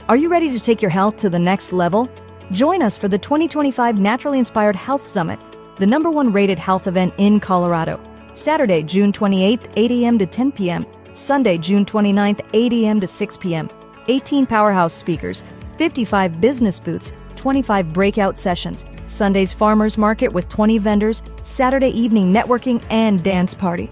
Are you ready to take your health to the next level? Join us for the 2025 Naturally Inspired Health Summit, the #1 rated health event in Colorado. Saturday, June 28th, 8 a.m. to 10 p.m. Sunday, June 29th, 8 a.m. to 6 p.m. 18 powerhouse speakers, 55 business booths, 25 breakout sessions, Sunday's farmers market with 20 vendors, Saturday evening networking and dance party.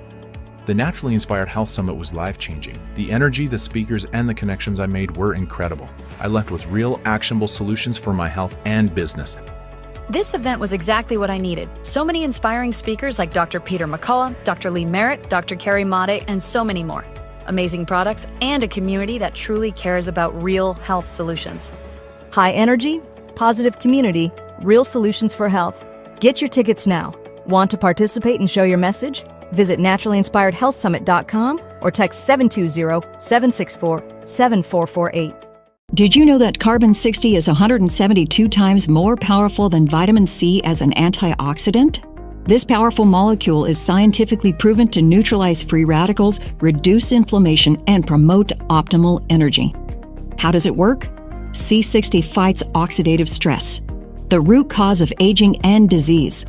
The Naturally Inspired Health Summit was life-changing. The energy, the speakers, and the connections I made were incredible. I left with real, actionable solutions for my health and business. This event was exactly what I needed. So many inspiring speakers like Dr. Peter McCullough, Dr. Lee Merritt, Dr. Carrie Made, and so many more. Amazing products and a community that truly cares about real health solutions. High energy, positive community, real solutions for health. Get your tickets now. Want to participate and show your message? Visit NaturallyInspiredHealthSummit.com or text 720-764-7448. Did you know that carbon-60 is 172 times more powerful than vitamin C as an antioxidant? This powerful molecule is scientifically proven to neutralize free radicals, reduce inflammation, and promote optimal energy. How does it work? C60 fights oxidative stress, the root cause of aging and disease,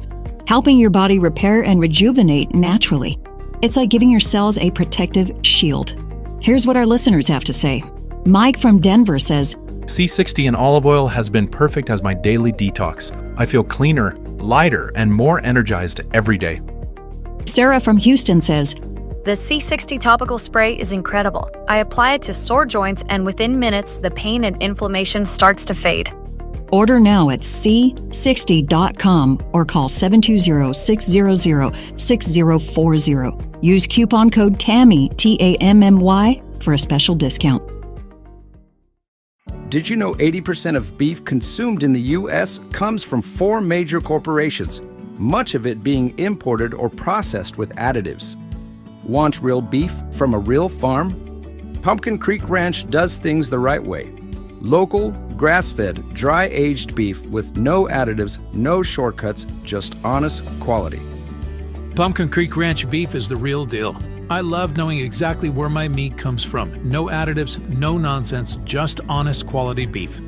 helping your body repair and rejuvenate naturally. It's like giving your cells a protective shield. Here's what our listeners have to say. Mike from Denver says, C60 in olive oil has been perfect as my daily detox. I feel cleaner, lighter, and more energized every day. Sarah from Houston says, The C60 topical spray is incredible. I apply it to sore joints and within minutes, the pain and inflammation starts to fade. Order now at c60.com or call 720-600-6040. Use coupon code TAMMY, T-A-M-M-Y, for a special discount. Did you know 80% of beef consumed in the U.S. comes from 4 major corporations, much of it being imported or processed with additives? Want real beef from a real farm? Pumpkin Creek Ranch does things the right way. Local, grass-fed, dry-aged beef with no additives, no shortcuts, just honest quality. Pumpkin Creek Ranch beef is the real deal. I love knowing exactly where my meat comes from. No additives, no nonsense, just honest quality beef.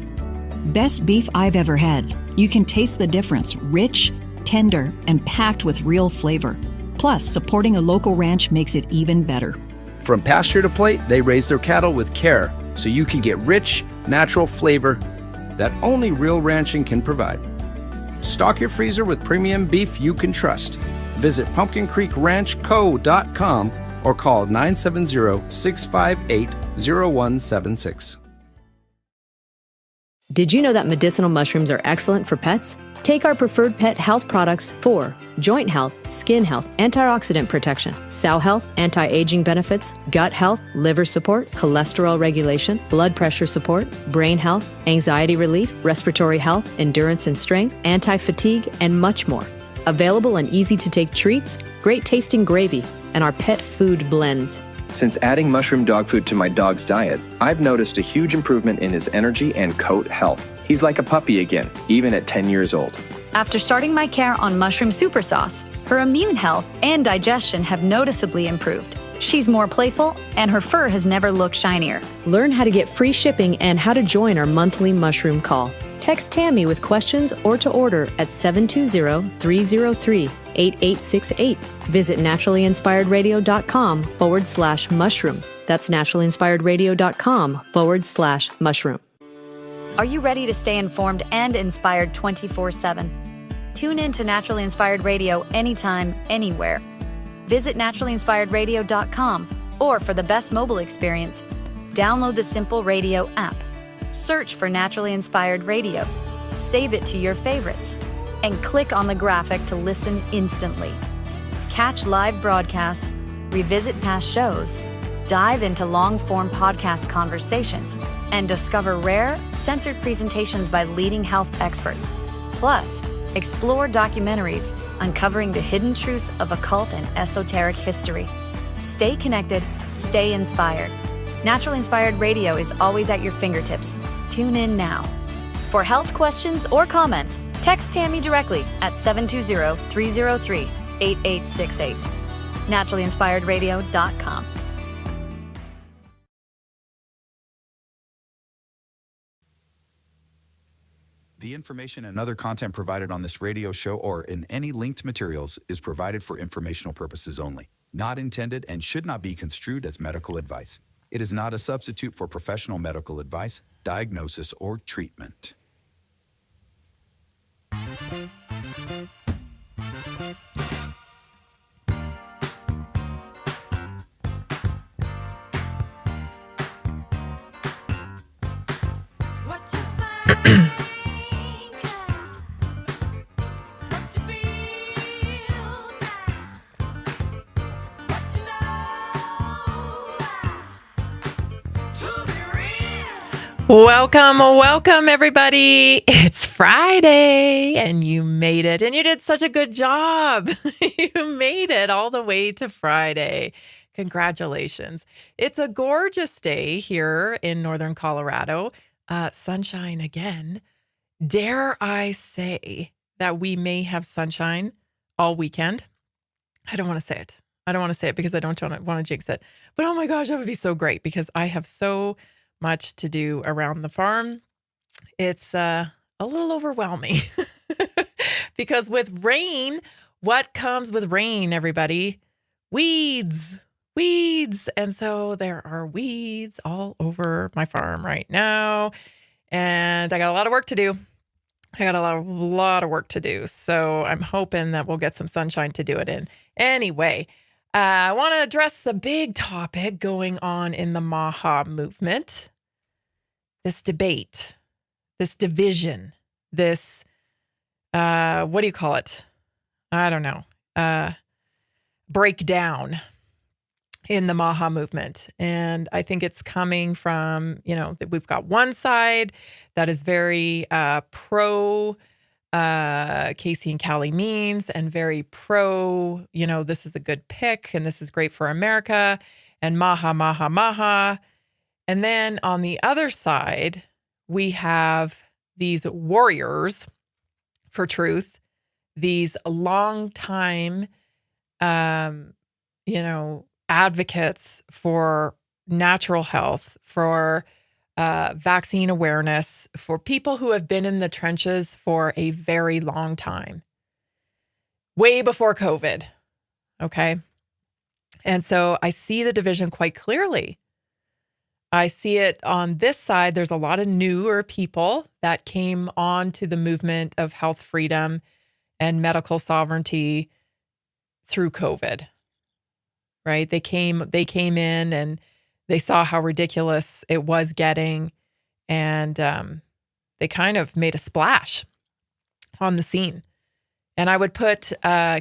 Best beef I've ever had. You can taste the difference. Rich, tender, and packed with real flavor. Plus, supporting a local ranch makes it even better. From pasture to plate, they raise their cattle with care, so you can get rich, natural flavor that only real ranching can provide. Stock your freezer with premium beef you can trust. Visit PumpkinCreekRanchCo.com or call 970-658-0176. Did you know that medicinal mushrooms are excellent for pets? Take our preferred pet health products for joint health, skin health, antioxidant protection, sow health, anti-aging benefits, gut health, liver support, cholesterol regulation, blood pressure support, brain health, anxiety relief, respiratory health, endurance and strength, anti-fatigue, and much more. Available in easy-to-take treats, great-tasting gravy, and our pet food blends. Since adding mushroom dog food to my dog's diet, I've noticed a huge improvement in his energy and coat health. He's like a puppy again, even at 10 years old. After starting my care on mushroom super sauce, her immune health and digestion have noticeably improved. She's more playful, and her fur has never looked shinier. Learn how to get free shipping and how to join our monthly mushroom call. Text Tammy with questions or to order at 720-303-8868. Visit NaturallyInspiredRadio.com/mushroom. That's NaturallyInspiredRadio.com/mushroom. Are you ready to stay informed and inspired 24/7? Tune in to Naturally Inspired Radio anytime, anywhere. Visit NaturallyInspiredRadio.com or for the best mobile experience, download the Simple Radio app. Search for Naturally Inspired Radio, save it to your favorites, and click on the graphic to listen instantly. Catch live broadcasts, revisit past shows, dive into long-form podcast conversations, and discover rare, censored presentations by leading health experts. Plus, explore documentaries uncovering the hidden truths of occult and esoteric history. Stay connected, stay inspired. Naturally Inspired Radio is always at your fingertips. Tune in now. For health questions or comments, text Tammy directly at 720-303-8868. NaturallyInspiredRadio.com. The information and other content provided on this radio show or in any linked materials is provided for informational purposes only, not intended and should not be construed as medical advice. It is not a substitute for professional medical advice, diagnosis, or treatment. Welcome, everybody. It's Friday, and you made it, and you did such a good job. You made it all the way to Friday. Congratulations. It's a gorgeous day here in northern Colorado. Sunshine again. Dare I say that we may have sunshine all weekend? I don't want to say it. Because I don't want to jinx it. But oh my gosh, that would be so great because I have so much to do around the farm. It's a little overwhelming because with rain, what comes with rain, everybody? Weeds. And so there are weeds all over my farm right now. And I got a lot of work to do. So I'm hoping that we'll get some sunshine to do it in. Anyway, I want to address the big topic going on in the MAHA movement. This debate, this division, this, what do you call it? I don't know. Breakdown in the MAHA movement. And I think it's coming from, that we've got one side that is very pro Casey and Calley means and very pro, this is a good pick and this is great for America and maha. And then on the other side, we have these warriors for truth, these long-time, advocates for natural health, for vaccine awareness, for people who have been in the trenches for a very long time, way before COVID, okay? And so I see the division quite clearly. I see it on this side. There's a lot of newer people that came on to the movement of health freedom and medical sovereignty through COVID, right? They came in and they saw how ridiculous it was getting, and they kind of made a splash on the scene. And I would put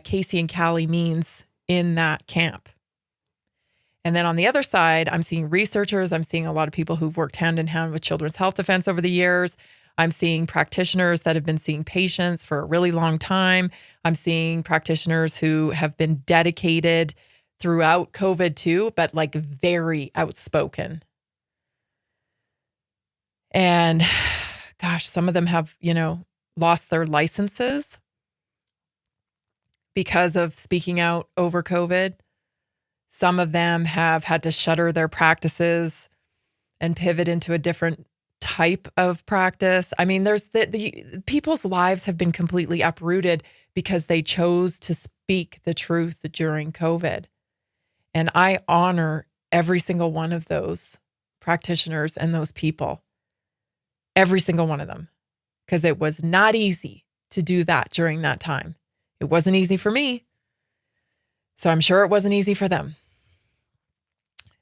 Casey and Calley means in that camp. And then on the other side, I'm seeing researchers. I'm seeing a lot of people who've worked hand in hand with Children's Health Defense over the years. I'm seeing practitioners that have been seeing patients for a really long time. I'm seeing practitioners who have been dedicated throughout COVID too, but like very outspoken. And gosh, some of them have, lost their licenses because of speaking out over COVID. Some of them have had to shutter their practices and pivot into a different type of practice. I mean, there's the people's lives have been completely uprooted because they chose to speak the truth during COVID. And I honor every single one of those practitioners and those people, every single one of them, because it was not easy to do that during that time. It wasn't easy for me. So I'm sure it wasn't easy for them.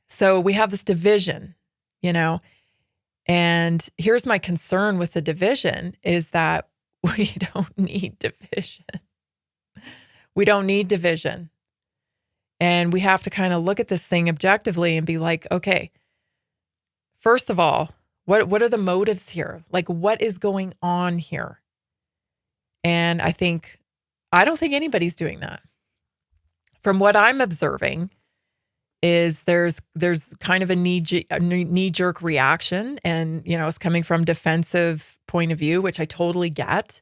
So we have this division, and here's my concern with the division is that we don't need division. We don't need division. And we have to kind of look at this thing objectively and be like, okay, first of all, what are the motives here? Like, what is going on here? And I don't think anybody's doing that. From what I'm observing is there's kind of a knee-jerk reaction, and it's coming from defensive point of view, which I totally get.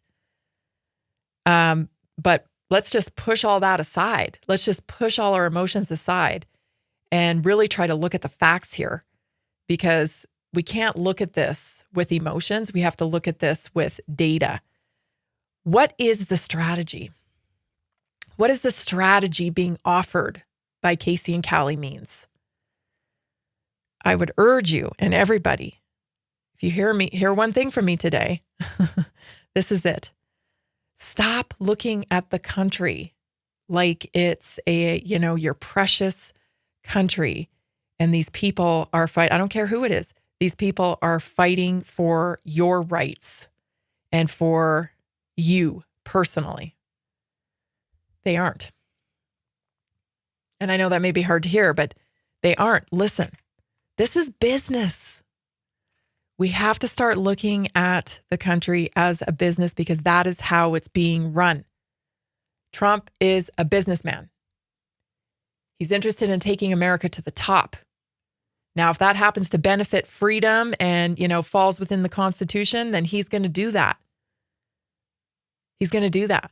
But let's just push all that aside. Let's just push all our emotions aside and really try to look at the facts here, because we can't look at this with emotions. We have to look at this with data. What is the strategy? What is the strategy being offered by Casey and Calley Means? I would urge you and everybody, if you hear one thing from me today, this is it. Stop looking at the country like it's your precious country. And these people are fighting. I don't care who it is. These people are fighting for your rights and for you personally. They aren't. And I know that may be hard to hear, but they aren't. Listen, this is business. We have to start looking at the country as a business because that is how it's being run. Trump is a businessman. He's interested in taking America to the top. Now, if that happens to benefit freedom and, falls within the Constitution, then he's going to do that. He's going to do that.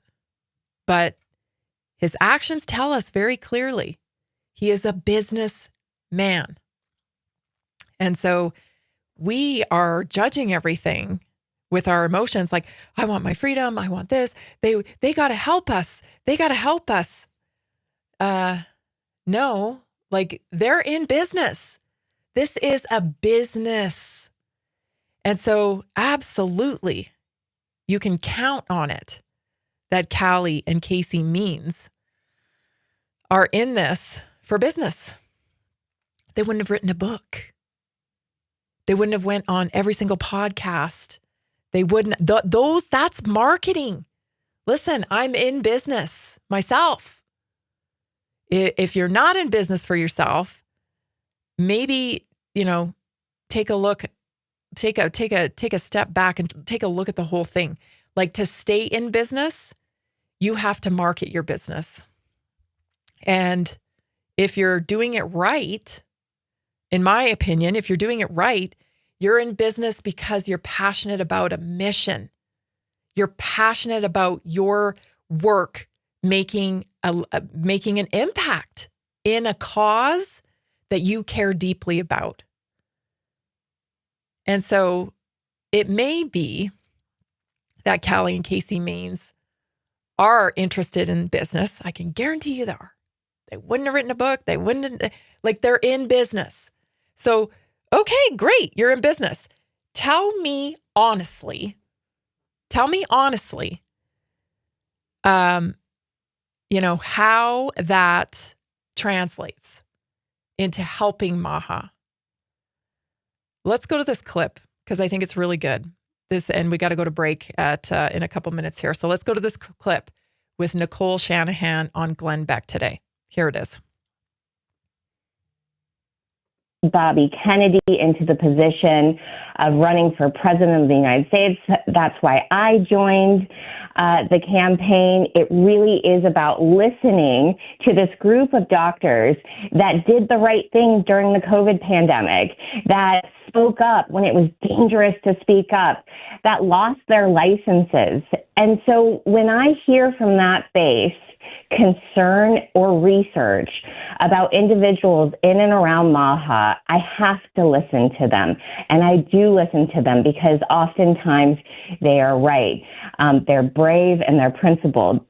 But his actions tell us very clearly he is a businessman. And so we are judging everything with our emotions like, I want my freedom. I want this. They got to help us. They got to help us. No, like they're in business. This is a business. And so absolutely, you can count on it that Calley and Casey Means are in this for business. They wouldn't have written a book. They wouldn't have went on every single podcast. They wouldn't, that's marketing. Listen, I'm in business myself. If you're not in business for yourself, maybe, take a look, take a step back and take a look at the whole thing. Like to stay in business, you have to market your business. And if you're doing it right, in my opinion, if you're doing it right, you're in business because you're passionate about a mission. You're passionate about your work making an impact in a cause that you care deeply about. And so it may be that Calley and Casey Means are interested in business. I can guarantee you they are. They wouldn't have written a book. They wouldn't, they're in business. So, okay, great. You're in business. Tell me honestly, how that translates into helping Maha. Let's go to this clip because I think it's really good. And we got to go to break in a couple minutes here. So let's go to this clip with Nicole Shanahan on Glenn Beck today. Here it is. Bobby Kennedy into the position of running for president of the United States. That's why I joined the campaign. It really is about listening to this group of doctors that did the right thing during the COVID pandemic, that spoke up when it was dangerous to speak up, that lost their licenses. And so when I hear from that base concern or research about individuals in and around Maha, I have to listen to them. And I do listen to them because oftentimes they are right. They're brave and they're principled.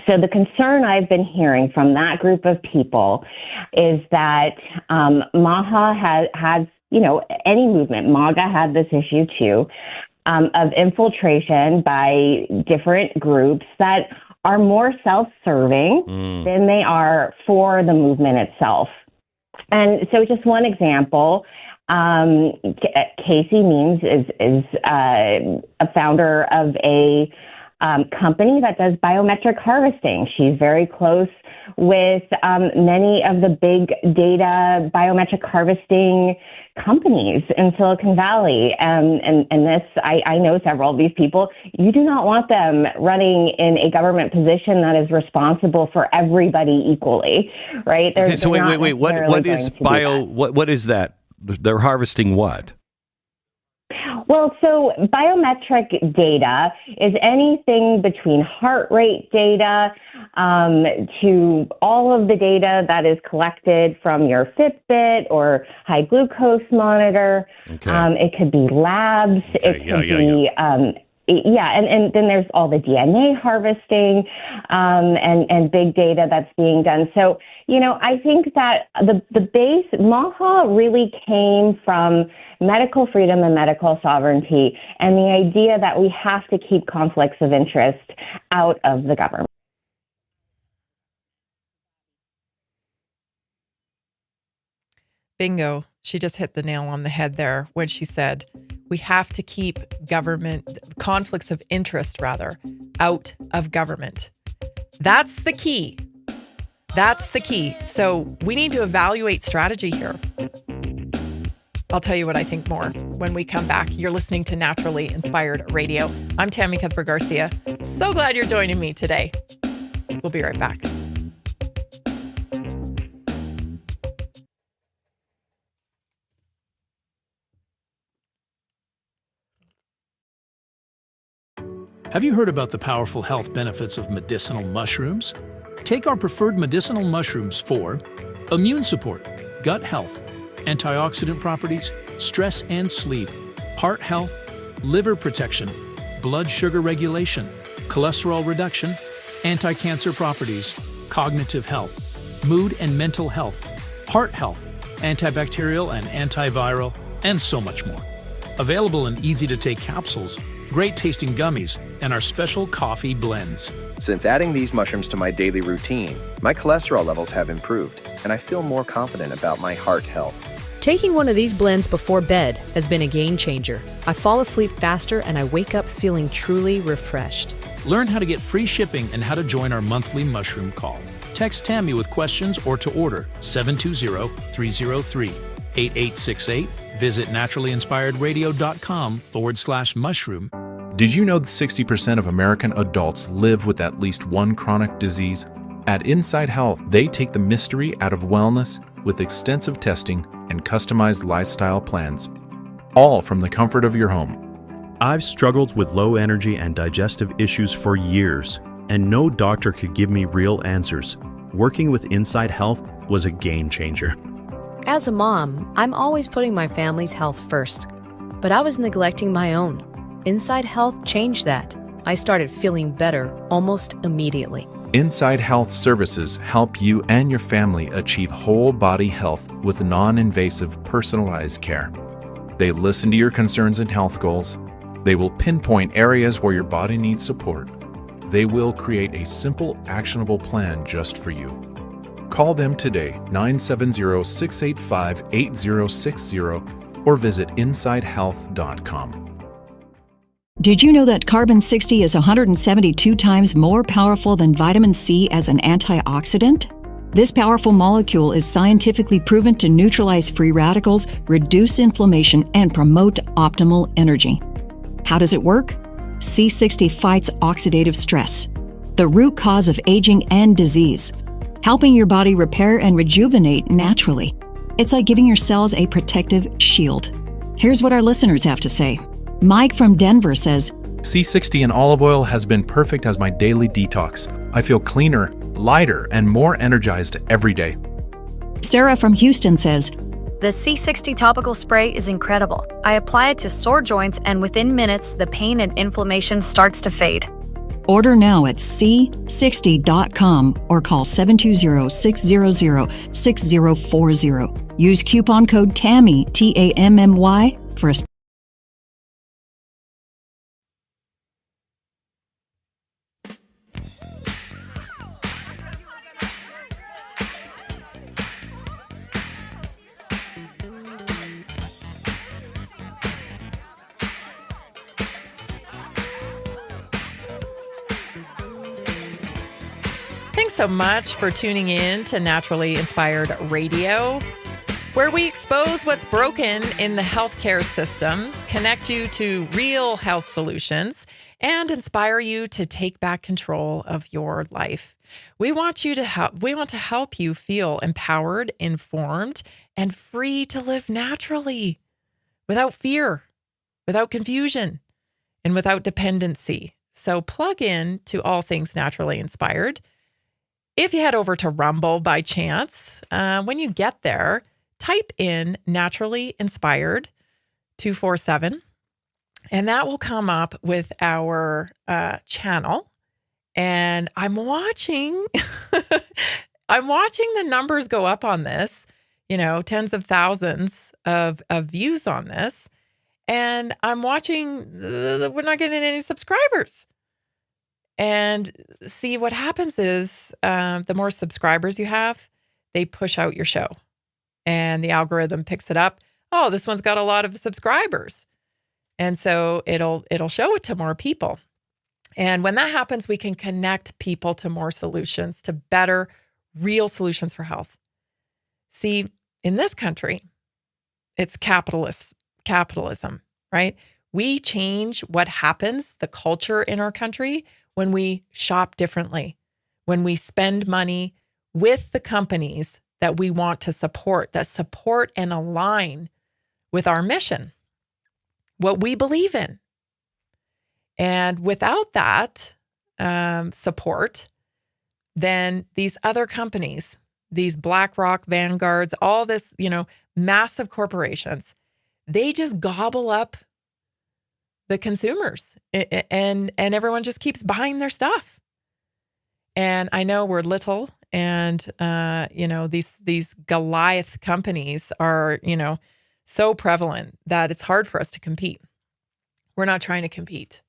So the concern I've been hearing from that group of people is that Maha has, any movement, MAGA had this issue too, of infiltration by different groups that are more self-serving than they are for the movement itself. And so just one example, Casey Means is a founder of a company that does biometric harvesting. She's very close with many of the big data biometric harvesting companies in Silicon Valley. And this, I know several of these people. You do not want them running in a government position that is responsible for everybody equally, right? Okay, so wait. What is bio? What is that? They're harvesting what? Well, so biometric data is anything between heart rate data to all of the data that is collected from your Fitbit or high glucose monitor. Okay. It could be labs. It could be and then there's all the DNA harvesting and big data that's being done. So, I think that the base, MAHA really came from medical freedom and medical sovereignty and the idea that we have to keep conflicts of interest out of the government. Bingo. She just hit the nail on the head there when she said we have to keep conflicts of interest out of government. That's the key. That's the key. So we need to evaluate strategy here. I'll tell you what I think more when we come back. You're listening to Naturally Inspired Radio. I'm Tammy Cuthbert-Garcia. So glad you're joining me today. We'll be right back. Have you heard about the powerful health benefits of medicinal mushrooms? Take our preferred medicinal mushrooms for immune support, gut health, antioxidant properties, stress and sleep, heart health, liver protection, blood sugar regulation, cholesterol reduction, anti-cancer properties, cognitive health, mood and mental health, heart health, antibacterial and antiviral, and so much more. Available in easy-to-take capsules, great-tasting gummies, and our special coffee blends. Since adding these mushrooms to my daily routine, my cholesterol levels have improved, and I feel more confident about my heart health. Taking one of these blends before bed has been a game changer. I fall asleep faster and I wake up feeling truly refreshed. Learn how to get free shipping and how to join our monthly mushroom call. Text Tammy with questions or to order 720-303-8868. Visit NaturallyInspiredRadio.com/mushroom. Did you know that 60% of American adults live with at least one chronic disease? At Inside Health, they take the mystery out of wellness with extensive testing and customized lifestyle plans, all from the comfort of your home. I've struggled with low energy and digestive issues for years, and no doctor could give me real answers. Working with Inside Health was a game changer. As a mom, I'm always putting my family's health first, but I was neglecting my own. Inside Health changed that. I started feeling better almost immediately. Inside Health services help you and your family achieve whole body health with non-invasive, personalized care. They listen to your concerns and health goals. They will pinpoint areas where your body needs support. They will create a simple, actionable plan just for you. Call them today, 970-685-8060, or visit InsideHealth.com. Did you know that carbon-60 is 172 times more powerful than vitamin C as an antioxidant? This powerful molecule is scientifically proven to neutralize free radicals, reduce inflammation, and promote optimal energy. How does it work? C60 fights oxidative stress, the root cause of aging and disease, helping your body repair and rejuvenate naturally. It's like giving your cells a protective shield. Here's what our listeners have to say. Mike from Denver says, C60 in olive oil has been perfect as my daily detox. I feel cleaner, lighter, and more energized every day. Sarah from Houston says, The C60 topical spray is incredible. I apply it to sore joints, and within minutes, the pain and inflammation starts to fade. Order now at c60.com or call 720-600-6040. Use coupon code TAMMY, TAMMY, for a Thanks so much for tuning in to Naturally Inspired Radio, where we expose what's broken in the healthcare system, connect you to real health solutions, and inspire you to take back control of your life. We want to help you feel empowered, informed, and free to live naturally without fear, without confusion, and without dependency. So plug in to all things naturally inspired. If you head over to Rumble by chance, when you get there, type in Naturally Inspired 247, and that will come up with our channel. And I'm watching, I'm watching the numbers go up on this, tens of thousands of views on this. And I'm watching, we're not getting any subscribers. And see, what happens is the more subscribers you have, they push out your show. And the algorithm picks it up. Oh, this one's got a lot of subscribers. And so it'll show it to more people. And when that happens, we can connect people to more solutions, to better, real solutions for health. See, in this country, it's capitalism, right? We change what happens, the culture in our country, when we shop differently, when we spend money with the companies that we want to support, that support and align with our mission, what we believe in. And without that support, then these other companies, these BlackRock, Vanguards, all this, massive corporations, they just gobble up the consumers, and everyone just keeps buying their stuff. And I know we're little, and these Goliath companies are so prevalent that it's hard for us to compete. We're not trying to compete.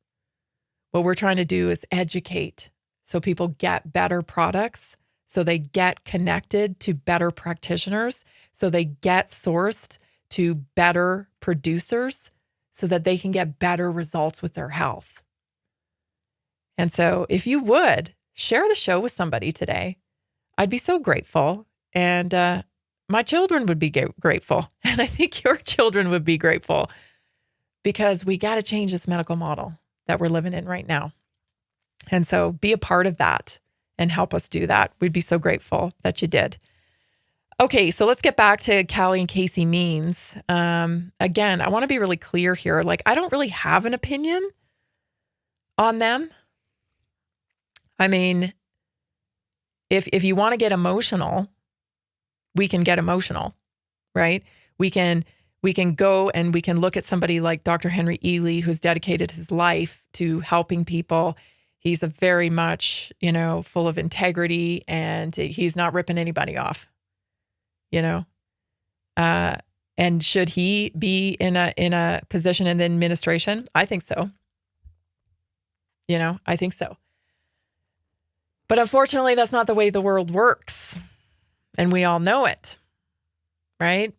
What we're trying to do is educate so people get better products, so they get connected to better practitioners, so they get sourced to better producers, so that they can get better results with their health. And so if you would share the show with somebody today, I'd be so grateful. And my children would be grateful. And I think your children would be grateful, because we got to change this medical model that we're living in right now. And so be a part of that and help us do that. We'd be so grateful that you did. Okay, so let's get back to Calley and Casey Means. Again, I want to be really clear here. I don't really have an opinion on them. I mean, if you want to get emotional, we can get emotional, right? We can go and we can look at somebody like Dr. Henry Ealy, who's dedicated his life to helping people. He's a very much, full of integrity, and he's not ripping anybody off. And should he be in a position in the administration? I think so. I think so. But unfortunately, that's not the way the world works. And we all know it, right?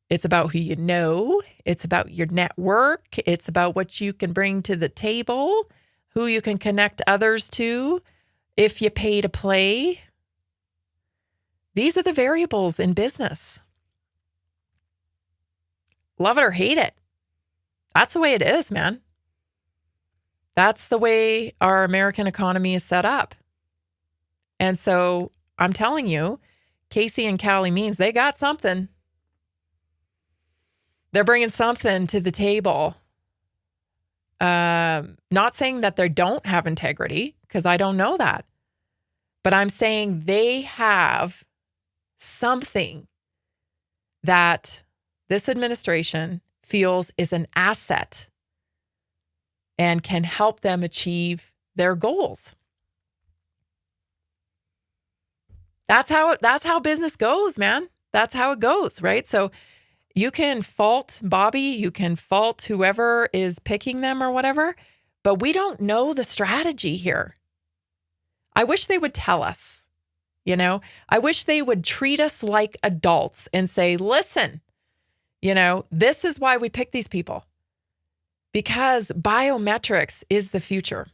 It's about who you know. It's about your network. It's about what you can bring to the table, who you can connect others to, if you pay to play. These are the variables in business. Love it or hate it. That's the way it is, man. That's the way our American economy is set up. And so I'm telling you, Casey and Calley Means, they got something. They're bringing something to the table. Not saying that they don't have integrity, because I don't know that. But I'm saying they have something that this administration feels is an asset and can help them achieve their goals. That's how business goes, man. That's how it goes, right? So you can fault Bobby, you can fault whoever is picking them or whatever, but we don't know the strategy here. I wish they would tell us, I wish they would treat us like adults and say, listen, this is why we pick these people, because biometrics is the future.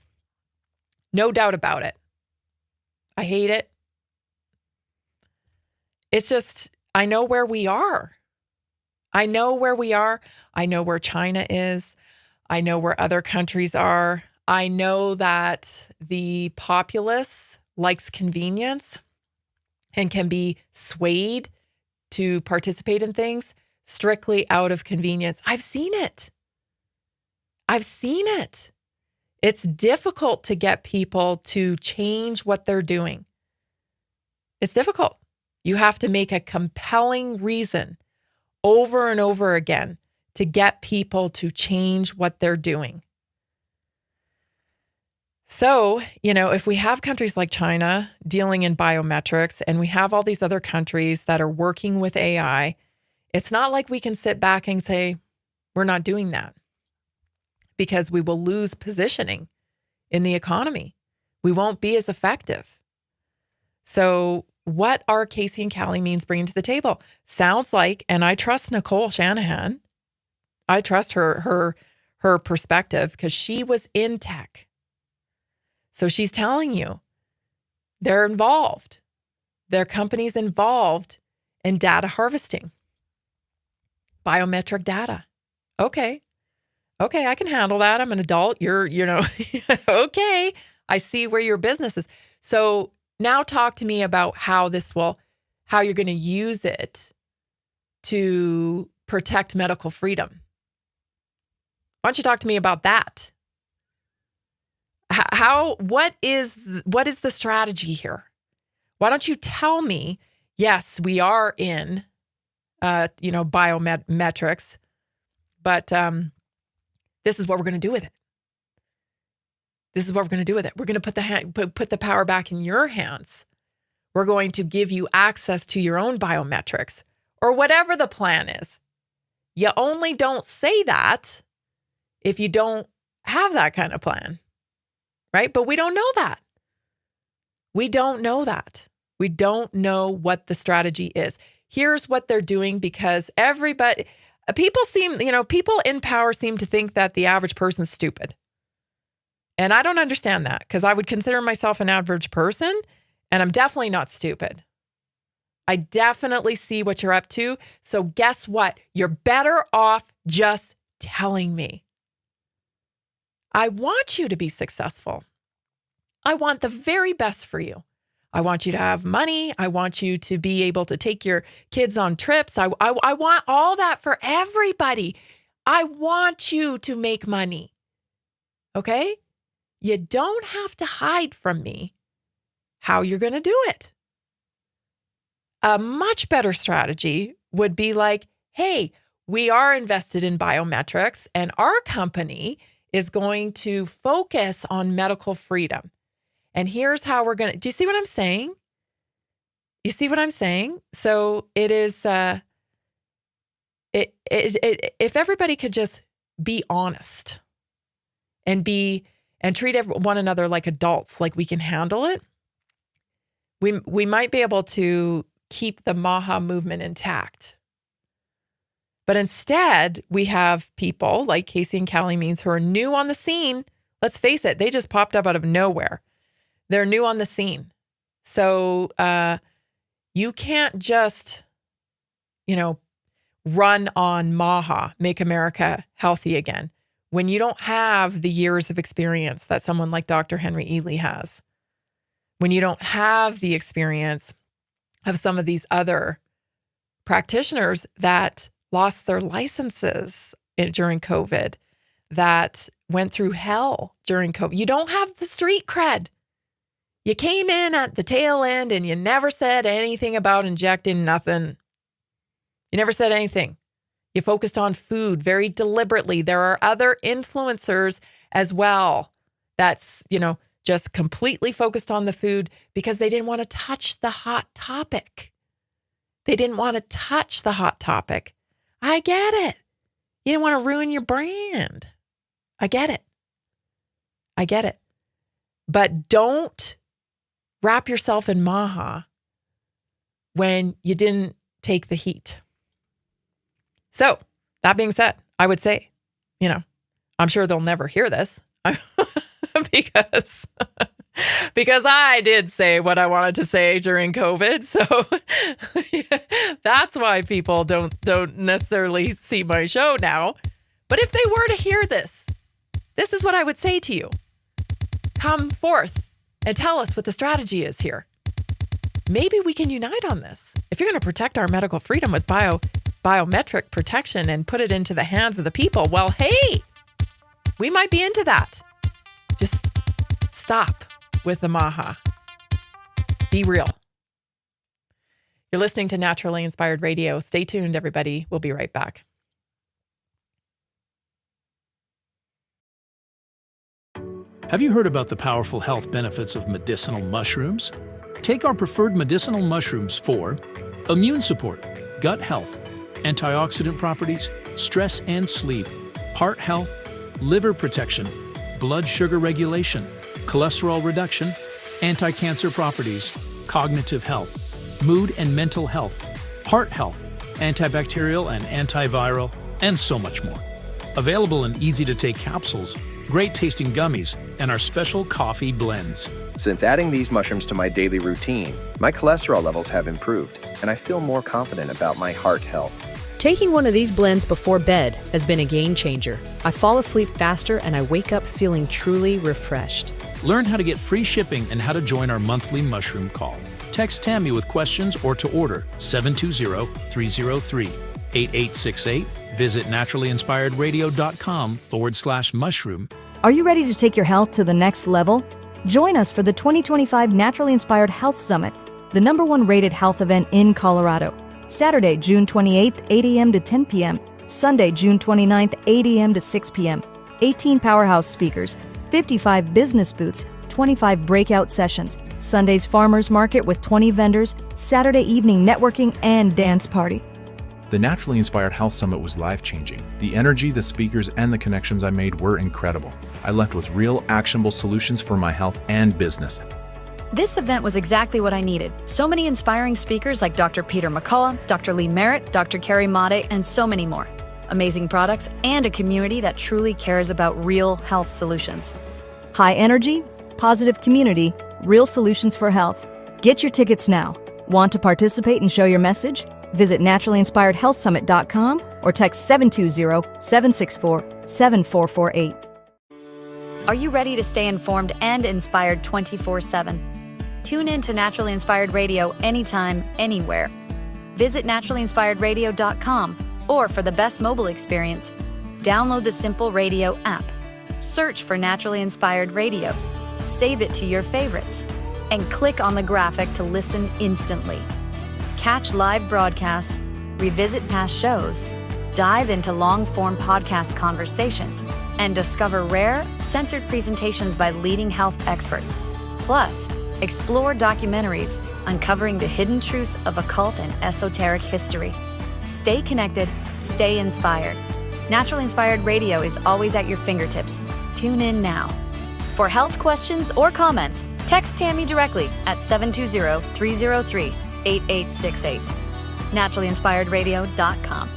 No doubt about it. I hate it. It's just, I know where we are. I know where we are. I know where China is. I know where other countries are. I know that the populace likes convenience and can be swayed to participate in things strictly out of convenience. I've seen it. I've seen it. It's difficult to get people to change what they're doing. It's difficult. You have to make a compelling reason over and over again to get people to change what they're doing. So, if we have countries like China dealing in biometrics and we have all these other countries that are working with AI, it's not like we can sit back and say, we're not doing that, because we will lose positioning in the economy. We won't be as effective. So what are Casey and Calley Means bringing to the table? Sounds like, and I trust Nicole Shanahan. I trust her perspective because she was in tech. So she's telling you they're involved. Their company's involved in data harvesting, biometric data. Okay, I can handle that. I'm an adult. You're okay. I see where your business is. So now talk to me about how you're going to use it to protect medical freedom. Why don't you talk to me about that? What is the strategy here? Why don't you tell me, yes, we are in, biometrics, but this is what we're going to do with it. This is what we're going to do with it. We're going to put the power back in your hands. We're going to give you access to your own biometrics or whatever the plan is. You only don't say that if you don't have that kind of plan, right? But we don't know that. We don't know that. We don't know what the strategy is. Here's what they're doing because people in power seem to think that the average person's stupid. And I don't understand that because I would consider myself an average person and I'm definitely not stupid. I definitely see what you're up to. So guess what? You're better off just telling me. I want you to be successful. I want the very best for you. I want you to have money. I want you to be able to take your kids on trips. I want all that for everybody. I want you to make money. Okay? You don't have to hide from me how you're going to do it. A much better strategy would be like, hey, we are invested in biometrics and our company is going to focus on medical freedom. And here's how we're going to, do you see what I'm saying? You see what I'm saying? So it is, if everybody could just be honest and treat one another like adults, like we can handle it, we might be able to keep the MAHA movement intact. But instead, we have people like Casey and Calley Means who are new on the scene. Let's face it, they just popped up out of nowhere. They're new on the scene. So you can't just, run on MAHA, Make America Healthy Again, when you don't have the years of experience that someone like Dr. Henry Ealy has, when you don't have the experience of some of these other practitioners that lost their licenses during COVID, that went through hell during COVID. You don't have the street cred. You came in at the tail end and you never said anything about injecting nothing. You never said anything. You focused on food very deliberately. There are other influencers as well that's, just completely focused on the food because they didn't want to touch the hot topic. They didn't want to touch the hot topic. I get it. You didn't want to ruin your brand. I get it. But don't wrap yourself in MAHA when you didn't take the heat. So that being said, I would say, I'm sure they'll never hear this because I did say what I wanted to say during COVID. So that's why people don't necessarily see my show now. But if they were to hear this is what I would say to you. Come forth and tell us what the strategy is here. Maybe we can unite on this. If you're going to protect our medical freedom with biometric protection and put it into the hands of the people, well, hey, We might be into that. Just stop with the maha. Be real. You're listening to Naturally Inspired Radio. Stay tuned, everybody. We'll be right back. Have you heard about the powerful health benefits of medicinal mushrooms? Take our preferred medicinal mushrooms for immune support, gut health, antioxidant properties, stress and sleep, heart health, liver protection, blood sugar regulation, cholesterol reduction, anti-cancer properties, cognitive health, mood and mental health, heart health, antibacterial and antiviral, and so much more. Available in easy-to-take capsules, great-tasting gummies, and our special coffee blends. Since adding these mushrooms to my daily routine, my cholesterol levels have improved, and I feel more confident about my heart health. Taking one of these blends before bed has been a game changer. I fall asleep faster and I wake up feeling truly refreshed. Learn how to get free shipping and how to join our monthly mushroom call. Text Tammy with questions or to order 720-303-8868. Visit NaturallyInspiredRadio.com/mushroom. Are you ready to take your health to the next level? Join us for the 2025 Naturally Inspired Health Summit, the #1 rated health event in Colorado. Saturday, June 28th, 8 a.m. to 10 p.m. Sunday, June 29th, 8 a.m. to 6 p.m. 18 powerhouse speakers, 55 business booths, 25 breakout sessions, Sunday's farmers market with 20 vendors, Saturday evening networking and dance party. The Naturally Inspired Health Summit was life-changing. The energy, the speakers, and the connections I made were incredible. I left with real, actionable solutions for my health and business. This event was exactly what I needed. So many inspiring speakers like Dr. Peter McCullough, Dr. Lee Merritt, Dr. Carrie Made, and so many more. Amazing products and a community that truly cares about real health solutions. High energy, positive community, real solutions for health. Get your tickets now. Want to participate and show your message? Visit NaturallyInspiredHealthSummit.com or text 720-764-7448. Are you ready to stay informed and inspired 24/7? Tune in to Naturally Inspired Radio anytime, anywhere. Visit NaturallyInspiredRadio.com or for the best mobile experience, download the simple radio app. Search for Naturally Inspired Radio. Save it to your favorites and click on the graphic to listen instantly. Catch live broadcasts, revisit past shows, dive into long-form podcast conversations, and discover rare, censored presentations by leading health experts. Plus, explore documentaries uncovering the hidden truths of occult and esoteric history. Stay connected, stay inspired. Naturally Inspired Radio is always at your fingertips. Tune in now. For health questions or comments, text Tammy directly at 720-303-8868. NaturallyInspiredRadio.com.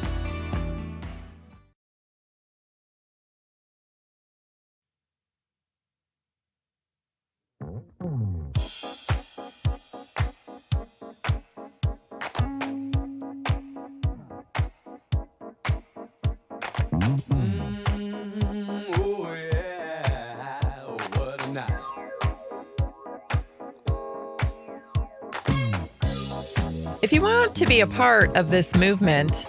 If you want to be a part of this movement,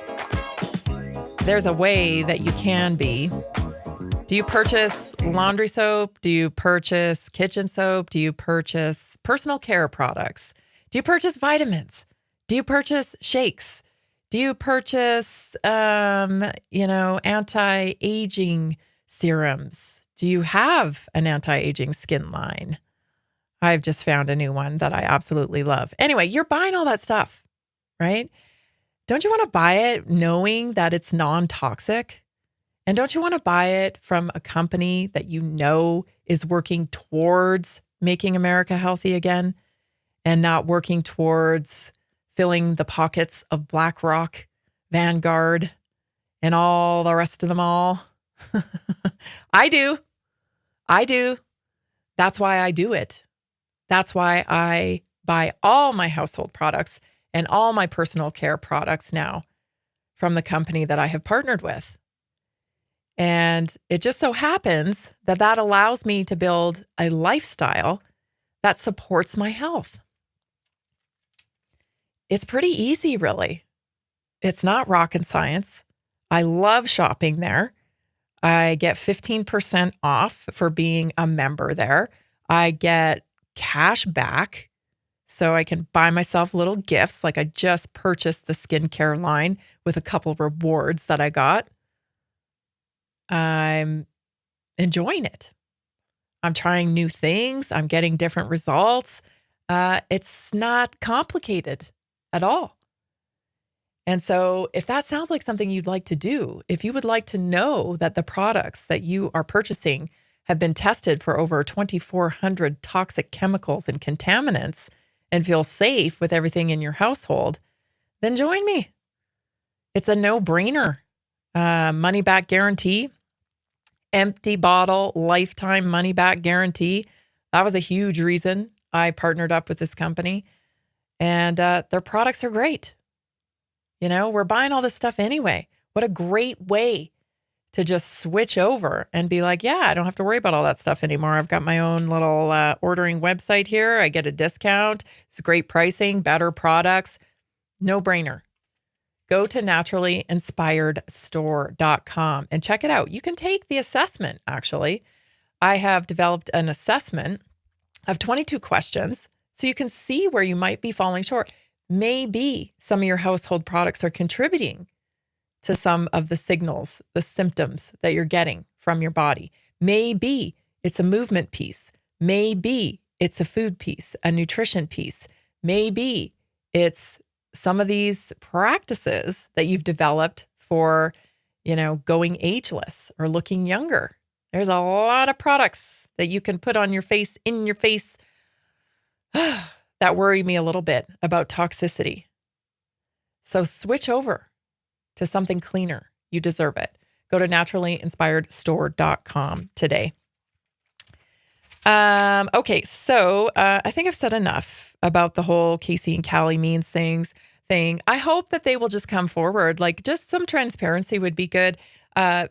there's a way that you can be. Do you purchase laundry soap? Do you purchase kitchen soap? Do you purchase personal care products? Do you purchase vitamins? Do you purchase shakes? Do you purchase, anti-aging serums? Do you have an anti-aging skin line? I've just found a new one that I absolutely love. Anyway, you're buying all that stuff, right? Don't you want to buy it knowing that it's non-toxic? And don't you want to buy it from a company that you know is working towards making America healthy again and not working towards filling the pockets of BlackRock, Vanguard, and all the rest of them all? I do. That's why I do it. That's why I buy all my household products and all my personal care products now from the company that I have partnered with. And it just so happens that that allows me to build a lifestyle that supports my health. It's pretty easy, really. It's not rocket science. I love shopping there. I get 15% off for being a member there. I get cash back so I can buy myself little gifts. Like I just purchased the skincare line with a couple rewards that I got. I'm enjoying it. I'm trying new things. I'm getting different results. It's not complicated at all. And so if that sounds like something you'd like to do, if you would like to know that the products that you are purchasing have been tested for over 2,400 toxic chemicals and contaminants and feel safe with everything in your household, then join me. It's a no-brainer. Money-back guarantee, empty bottle, lifetime money-back guarantee. That was a huge reason I partnered up with this company. And their products are great. You know, we're buying all this stuff anyway. What a great way to just switch over and be like, yeah, I don't have to worry about all that stuff anymore. I've got my own little ordering website here. I get a discount. It's great pricing, better products. No brainer. Go to NaturallyInspiredStore.com and check it out. You can take the assessment, actually. I have developed an assessment of 22 questions so you can see where you might be falling short. Maybe some of your household products are contributing to some of the signals, the symptoms that you're getting from your body. Maybe it's a movement piece. Maybe it's a food piece, a nutrition piece. Maybe it's some of these practices that you've developed for, you know, going ageless or looking younger. There's a lot of products that you can put on your face, in your face, that worry me a little bit about toxicity. So switch over to something cleaner. You deserve it. Go to NaturallyInspiredStore.com today. Okay, so I think I've said enough about the whole Casey and Calley means thing. I hope that they will just come forward. Like, just some transparency would be good.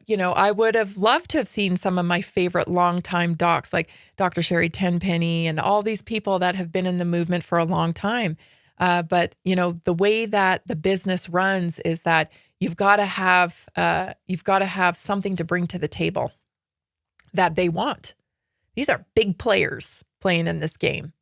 You know, I would have loved to have seen some of my favorite longtime docs, like Dr. Sherry Tenpenny and all these people that have been in the movement for a long time. But, you know, the way that the business runs is that you've got to have something to bring to the table that they want. These are big players playing in this game,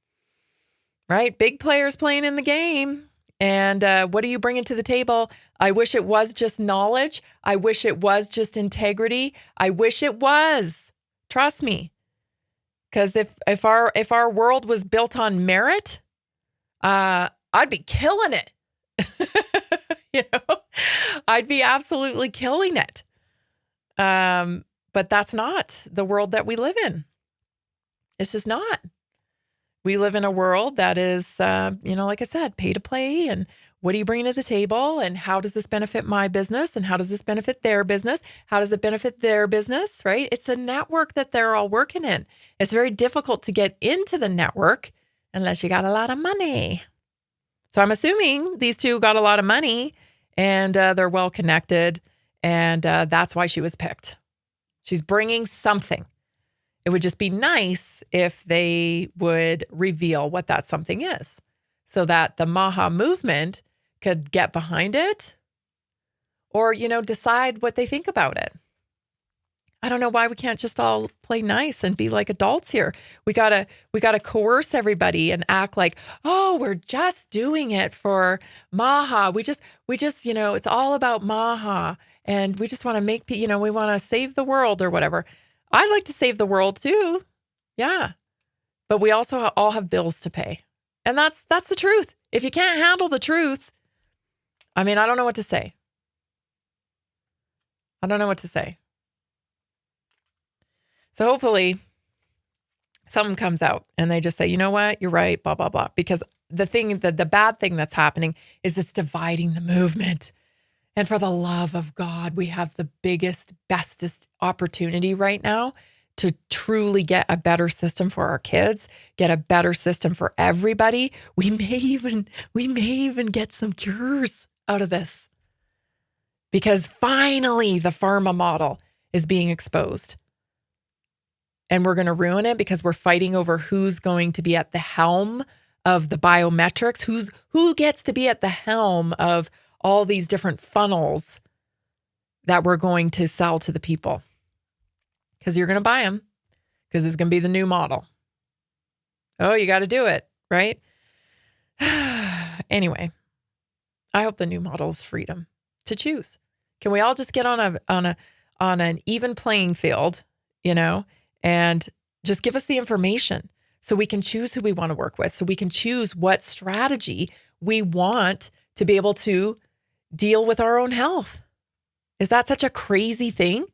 right? Big players playing in the game. And what are you bringing to the table? I wish it was just knowledge. I wish it was just integrity. I wish it was. Trust me. Because if our world was built on merit, I'd be killing it. You know, I'd be absolutely killing it. But that's not the world that we live in. This is not. We live in a world that is, you know, like I said, pay to play. And what do you bring to the table? And how does this benefit my business? And how does this benefit their business? How does it benefit their business, right? It's a network that they're all working in. It's very difficult to get into the network unless you got a lot of money. So I'm assuming these two got a lot of money and they're well connected. And that's why she was picked. She's bringing something. It would just be nice if they would reveal what that something is so that the Maha movement could get behind it or, you know, decide what they think about it. I don't know why we can't just all play nice and be like adults here. We gotta coerce everybody and act like, oh, we're just doing it for Maha. We just, you know, it's all about Maha and we just want to make, you know, we want to save the world or whatever. I'd like to save the world too. Yeah. But we also all have bills to pay. And that's the truth. If you can't handle the truth, I mean, I don't know what to say. I don't know what to say. So hopefully something comes out and they just say, you know what, you're right, blah, blah, blah. Because the bad thing that's happening is it's dividing the movement. And for the love of God, we have the biggest, bestest opportunity right now to truly get a better system for our kids, get a better system for everybody. We may even get some cures out of this. Because finally the pharma model is being exposed. And we're going to ruin it because we're fighting over who's going to be at the helm of the biometrics, who gets to be at the helm of all these different funnels that we're going to sell to the people. because you're going to buy them because it's going to be the new model. Oh, you got to do it, right? Anyway, I hope the new model is freedom to choose. Can we all just get on an even playing field, and just give us the information so we can choose who we want to work with, so we can choose what strategy we want to be able to deal with our own health. Is that such a crazy thing?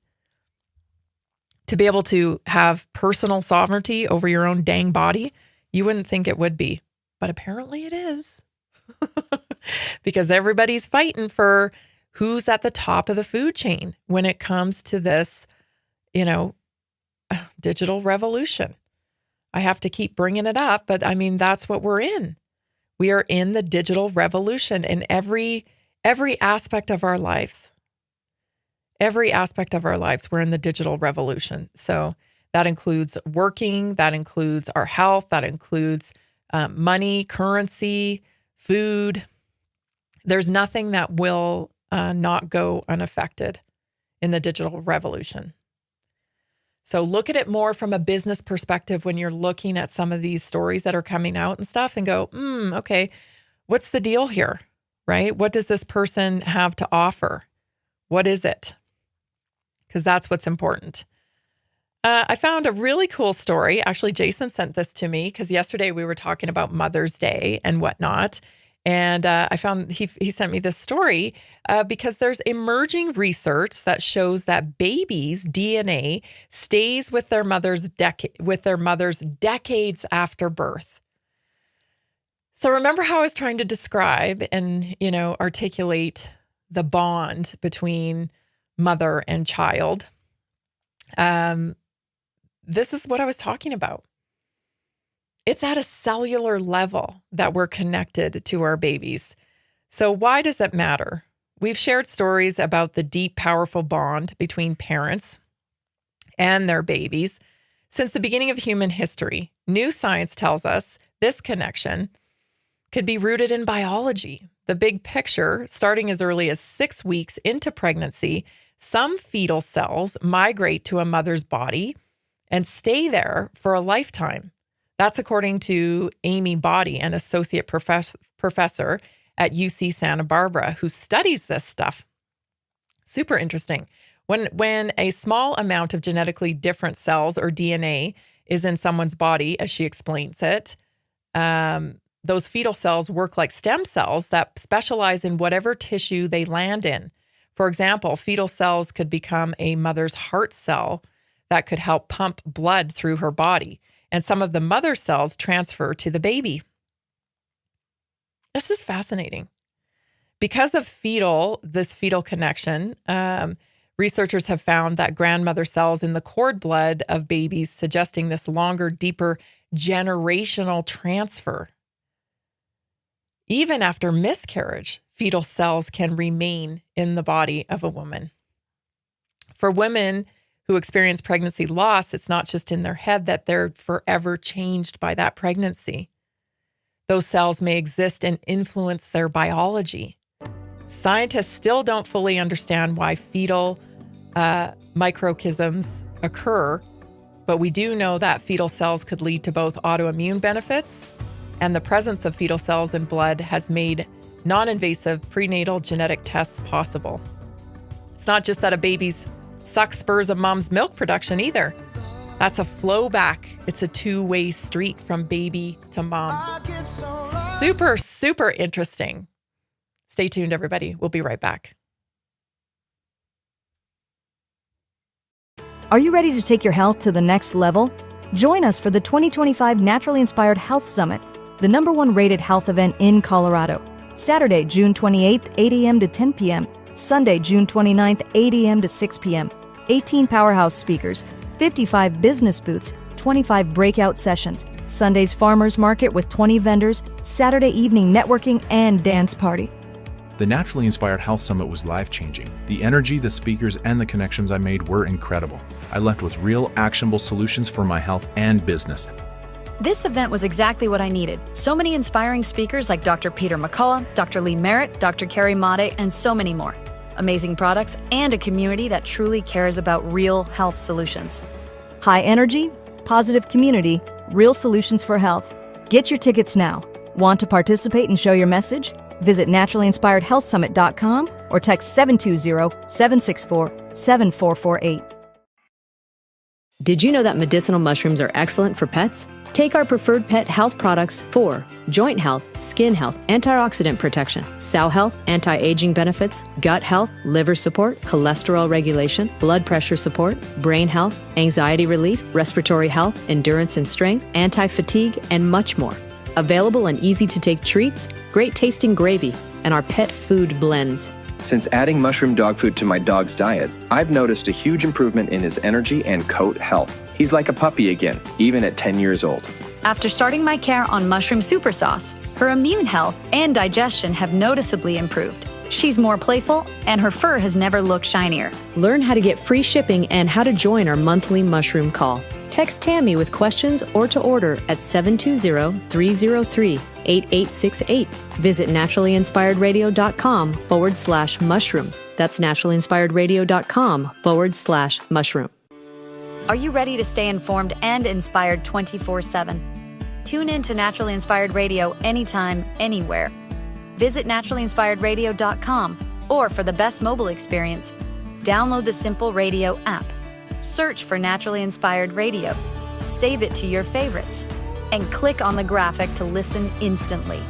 To be able to have personal sovereignty over your own dang body? You wouldn't think it would be, but apparently it is. Because everybody's fighting for who's at the top of the food chain when it comes to this, digital revolution. I have to keep bringing it up, but I mean, that's what we're in. We are in the digital revolution in every aspect of our lives. Every aspect of our lives, we're in the digital revolution. So that includes working, that includes our health, that includes money, currency, food. There's nothing that will not go unaffected in the digital revolution. So look at it more from a business perspective when you're looking at some of these stories that are coming out and stuff and go, okay, what's the deal here, right? What does this person have to offer? What is it? Because that's what's important. I found a really cool story. Actually, Jason sent this to me because yesterday we were talking about Mother's Day and whatnot. And I found he sent me this story because there's emerging research that shows that babies' DNA stays with their mothers decades after birth. So remember how I was trying to describe and articulate the bond between mother and child. This is what I was talking about. It's at a cellular level that we're connected to our babies. So why does it matter? We've shared stories about the deep, powerful bond between parents and their babies since the beginning of human history. New science tells us this connection could be rooted in biology. The big picture, starting as early as 6 weeks into pregnancy, some fetal cells migrate to a mother's body and stay there for a lifetime. That's according to Amy Boddy, an associate professor at UC Santa Barbara, who studies this stuff. Super interesting. When a small amount of genetically different cells or DNA is in someone's body, as she explains it, those fetal cells work like stem cells that specialize in whatever tissue they land in. For example, fetal cells could become a mother's heart cell that could help pump blood through her body. And some of the mother cells transfer to the baby. This is fascinating. Because of this fetal connection, researchers have found that grandmother cells in the cord blood of babies, suggesting this longer, deeper generational transfer. Even after miscarriage, fetal cells can remain in the body of a woman. For women who experience pregnancy loss, it's not just in their head that they're forever changed by that pregnancy. Those cells may exist and influence their biology. Scientists still don't fully understand why fetal microchiasms occur, but we do know that fetal cells could lead to both autoimmune benefits, and the presence of fetal cells in blood has made non-invasive prenatal genetic tests possible. It's not just that a baby's suck spurs a mom's milk production either. That's a flow back. It's a two-way street from baby to mom. Super, super interesting. Stay tuned, everybody. We'll be right back. Are you ready to take your health to the next level? Join us for the 2025 Naturally Inspired Health Summit, the #1 rated health event in Colorado. Saturday, June 28th, 8 a.m. to 10 p.m. Sunday, June 29th, 8 a.m. to 6 p.m. 18 powerhouse speakers, 55 business booths, 25 breakout sessions, Sunday's farmers market with 20 vendors, Saturday evening networking and dance party. The Naturally Inspired Health Summit was life-changing. The energy, the speakers, and the connections I made were incredible. I left with real, actionable solutions for my health and business. This event was exactly what I needed. So many inspiring speakers like Dr. Peter McCullough, Dr. Lee Merritt, Dr. Carrie Made, and so many more. Amazing products and a community that truly cares about real health solutions. High energy, positive community, real solutions for health. Get your tickets now. Want to participate and show your message? Visit NaturallyInspiredHealthSummit.com or text 720-764-7448. Did you know that medicinal mushrooms are excellent for pets? Take our preferred pet health products for joint health, skin health, antioxidant protection, sow health, anti-aging benefits, gut health, liver support, cholesterol regulation, blood pressure support, brain health, anxiety relief, respiratory health, endurance and strength, anti-fatigue, and much more. Available in easy-to-take treats, great-tasting gravy, and our pet food blends. Since adding mushroom dog food to my dog's diet, I've noticed a huge improvement in his energy and coat health. He's like a puppy again, even at 10 years old. After starting my care on mushroom super sauce, her immune health and digestion have noticeably improved. She's more playful, and her fur has never looked shinier. Learn how to get free shipping and how to join our monthly mushroom call. Text Tammy with questions or to order at 720-303-8868. Visit NaturallyInspiredRadio.com/mushroom. That's NaturallyInspiredRadio.com/mushroom. Are you ready to stay informed and inspired 24/7? Tune in to Naturally Inspired Radio anytime, anywhere. Visit NaturallyInspiredRadio.com, or for the best mobile experience, download the simple radio app. Search for Naturally Inspired Radio, save it to your favorites, and click on the graphic to listen instantly.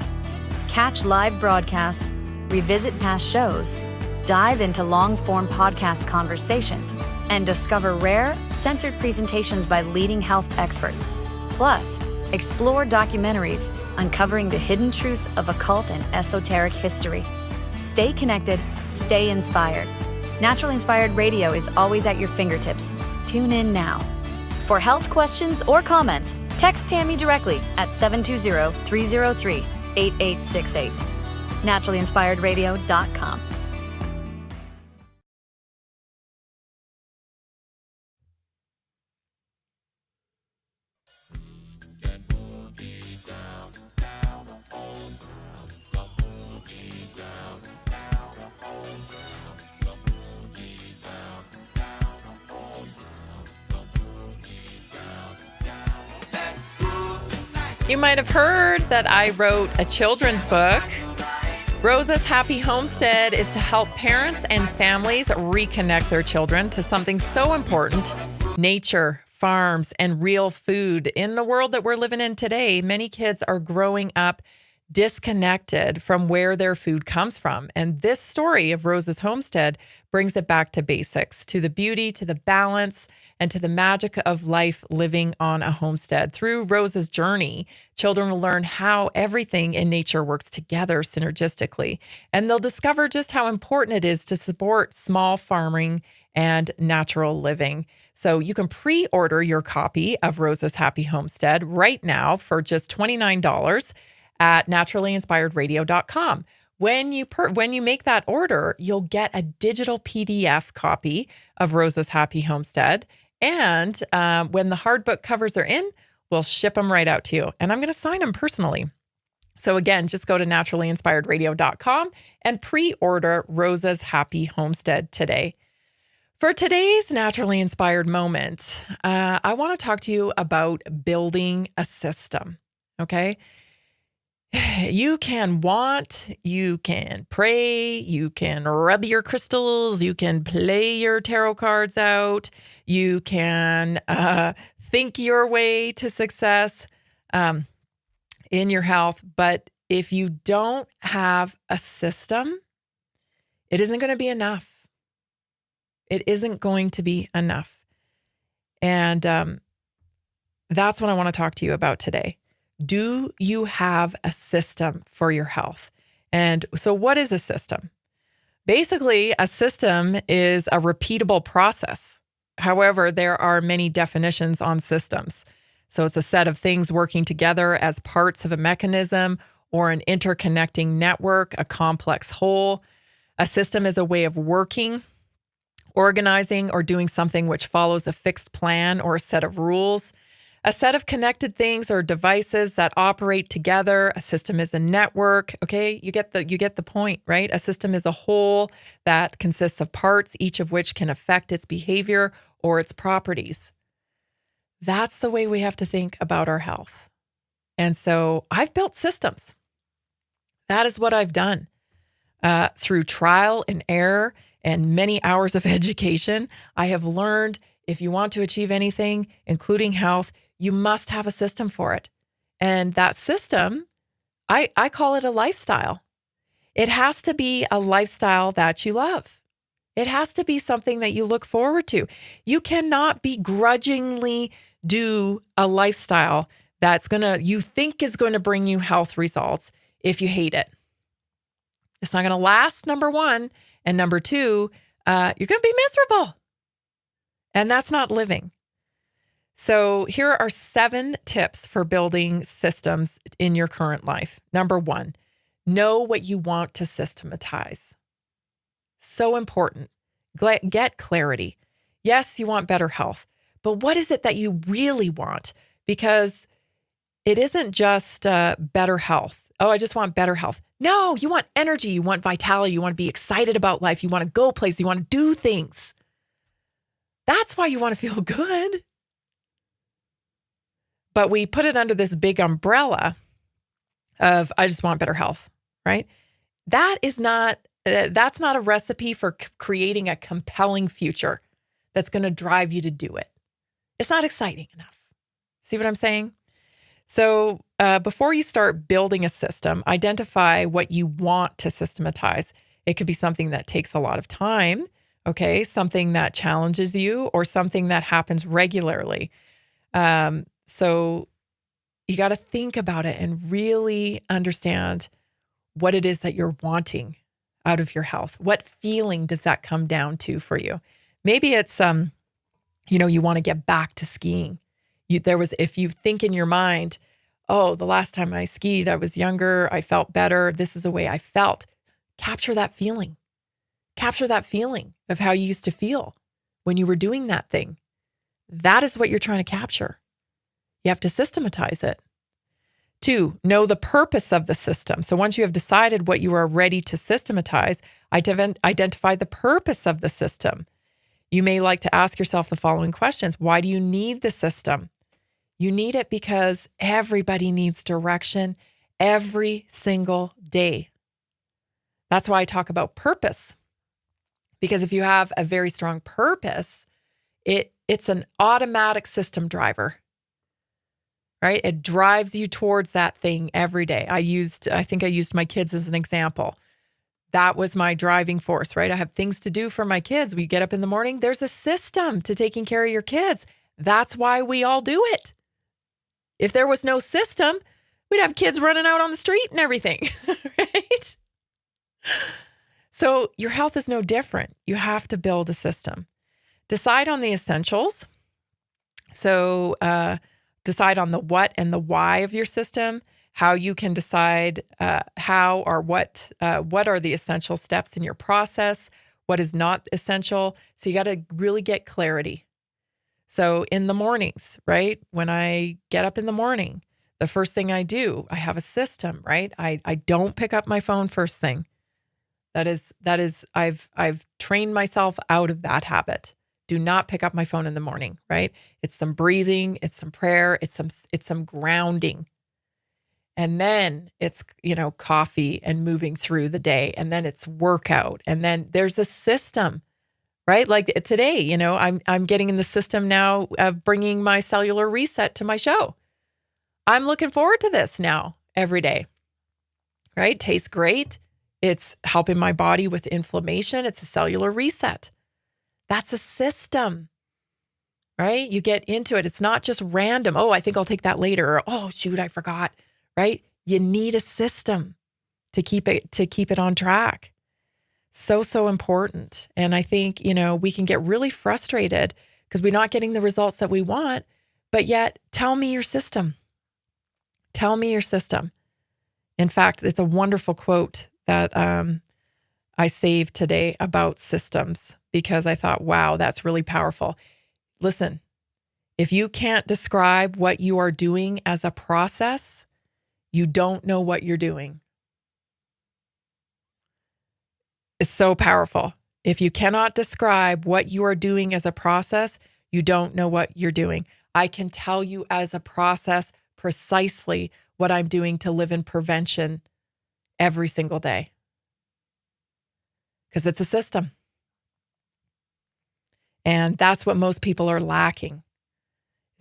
Catch live broadcasts, revisit past shows, dive into long-form podcast conversations, and discover rare, censored presentations by leading health experts. Plus, explore documentaries uncovering the hidden truths of occult and esoteric history. Stay connected, stay inspired. Naturally Inspired Radio is always at your fingertips. Tune in now. For health questions or comments, text Tammy directly at 720-303-8868. NaturallyInspiredRadio.com. You might have heard that I wrote a children's book. Rosa's Happy Homestead is to help parents and families reconnect their children to something so important: nature, farms, and real food. In the world that we're living in today, many kids are growing up disconnected from where their food comes from. And this story of Rosa's Homestead brings it back to basics, to the beauty, to the balance, and to the magic of life living on a homestead. Through Rosa's journey, children will learn how everything in nature works together synergistically, and they'll discover just how important it is to support small farming and natural living. So you can pre-order your copy of Rosa's Happy Homestead right now for just $29 at NaturallyInspiredRadio.com. When you make that order, you'll get a digital PDF copy of Rosa's Happy Homestead. And when the hard book covers are in, we'll ship them right out to you. And I'm going to sign them personally. So again, just go to NaturallyInspiredRadio.com and pre-order Rosa's Happy Homestead today. For today's Naturally Inspired moment, I want to talk to you about building a system, okay? You can want, you can pray, you can rub your crystals, you can play your tarot cards out, you can think your way to success in your health. But if you don't have a system, it isn't going to be enough. It isn't going to be enough. And that's what I want to talk to you about today. Do you have a system for your health? And so what is a system? Basically, a system is a repeatable process. However, there are many definitions on systems. So it's a set of things working together as parts of a mechanism or an interconnecting network, a complex whole. A system is a way of working, organizing, or doing something which follows a fixed plan or a set of rules. A set of connected things or devices that operate together. A system is a network. Okay, you get the point, right? A system is a whole that consists of parts, each of which can affect its behavior or its properties. That's the way we have to think about our health. And so I've built systems. That is what I've done through trial and error and many hours of education. I have learned if you want to achieve anything, including health, you must have a system for it. And that system, I call it a lifestyle. It has to be a lifestyle that you love. It has to be something that you look forward to. You cannot begrudgingly do a lifestyle you think is going to bring you health results if you hate it. It's not going to last, number one. And number two, you're going to be miserable. And that's not living. So here are 7 tips for building systems in your current life. Number 1, know what you want to systematize. So important. Get clarity. Yes, you want better health, but what is it that you really want? Because it isn't just better health. Oh, I just want better health. No, you want energy. You want vitality. You want to be excited about life. You want to go places. You want to do things. That's why you want to feel good. But we put it under this big umbrella of, I just want better health, right? That's not a recipe for creating a compelling future that's going to drive you to do it. It's not exciting enough. See what I'm saying? So before you start building a system, identify what you want to systematize. It could be something that takes a lot of time, okay? Something that challenges you or something that happens regularly. So you got to think about it and really understand what it is that you're wanting out of your health. What feeling does that come down to for you? Maybe it's, you want to get back to skiing. If you think in your mind, oh, the last time I skied, I was younger, I felt better. This is the way I felt. Capture that feeling. Capture that feeling of how you used to feel when you were doing that thing. That is what you're trying to capture. You have to systematize it. 2, know the purpose of the system. So once you have decided what you are ready to systematize, identify the purpose of the system. You may like to ask yourself the following questions. Why do you need the system? You need it because everybody needs direction every single day. That's why I talk about purpose. Because if you have a very strong purpose, it's an automatic system driver. Right? It drives you towards that thing every day. I think I used my kids as an example. That was my driving force, right? I have things to do for my kids. We get up in the morning. There's a system to taking care of your kids. That's why we all do it. If there was no system, we'd have kids running out on the street and everything, right? So your health is no different. You have to build a system. Decide on the essentials. So, decide on the what and the why of your system, how you can decide how or what are the essential steps in your process, what is not essential. So you got to really get clarity. So in the mornings, right? When I get up in the morning, the first thing I do, I have a system, right? I don't pick up my phone first thing. That is I've trained myself out of that habit. Do not pick up my phone in the morning, right? It's some breathing, it's some prayer, it's some grounding. And then it's, coffee and moving through the day. And then it's workout. And then there's a system, right? Like today, I'm getting in the system now of bringing my cellular reset to my show. I'm looking forward to this now every day, right? Tastes great. It's helping my body with inflammation. It's a cellular reset. That's a system, right? You get into it. It's not just random. Oh, I think I'll take that later. Or, oh, shoot, I forgot, right? You need a system to keep it on track. So important. And I think, we can get really frustrated because we're not getting the results that we want, but yet tell me your system. Tell me your system. In fact, it's a wonderful quote that I saved today about systems because I thought, wow, that's really powerful. Listen, if you can't describe what you are doing as a process, you don't know what you're doing. It's so powerful. If you cannot describe what you are doing as a process, you don't know what you're doing. I can tell you as a process precisely what I'm doing to live in prevention every single day. Because it's a system. And that's what most people are lacking.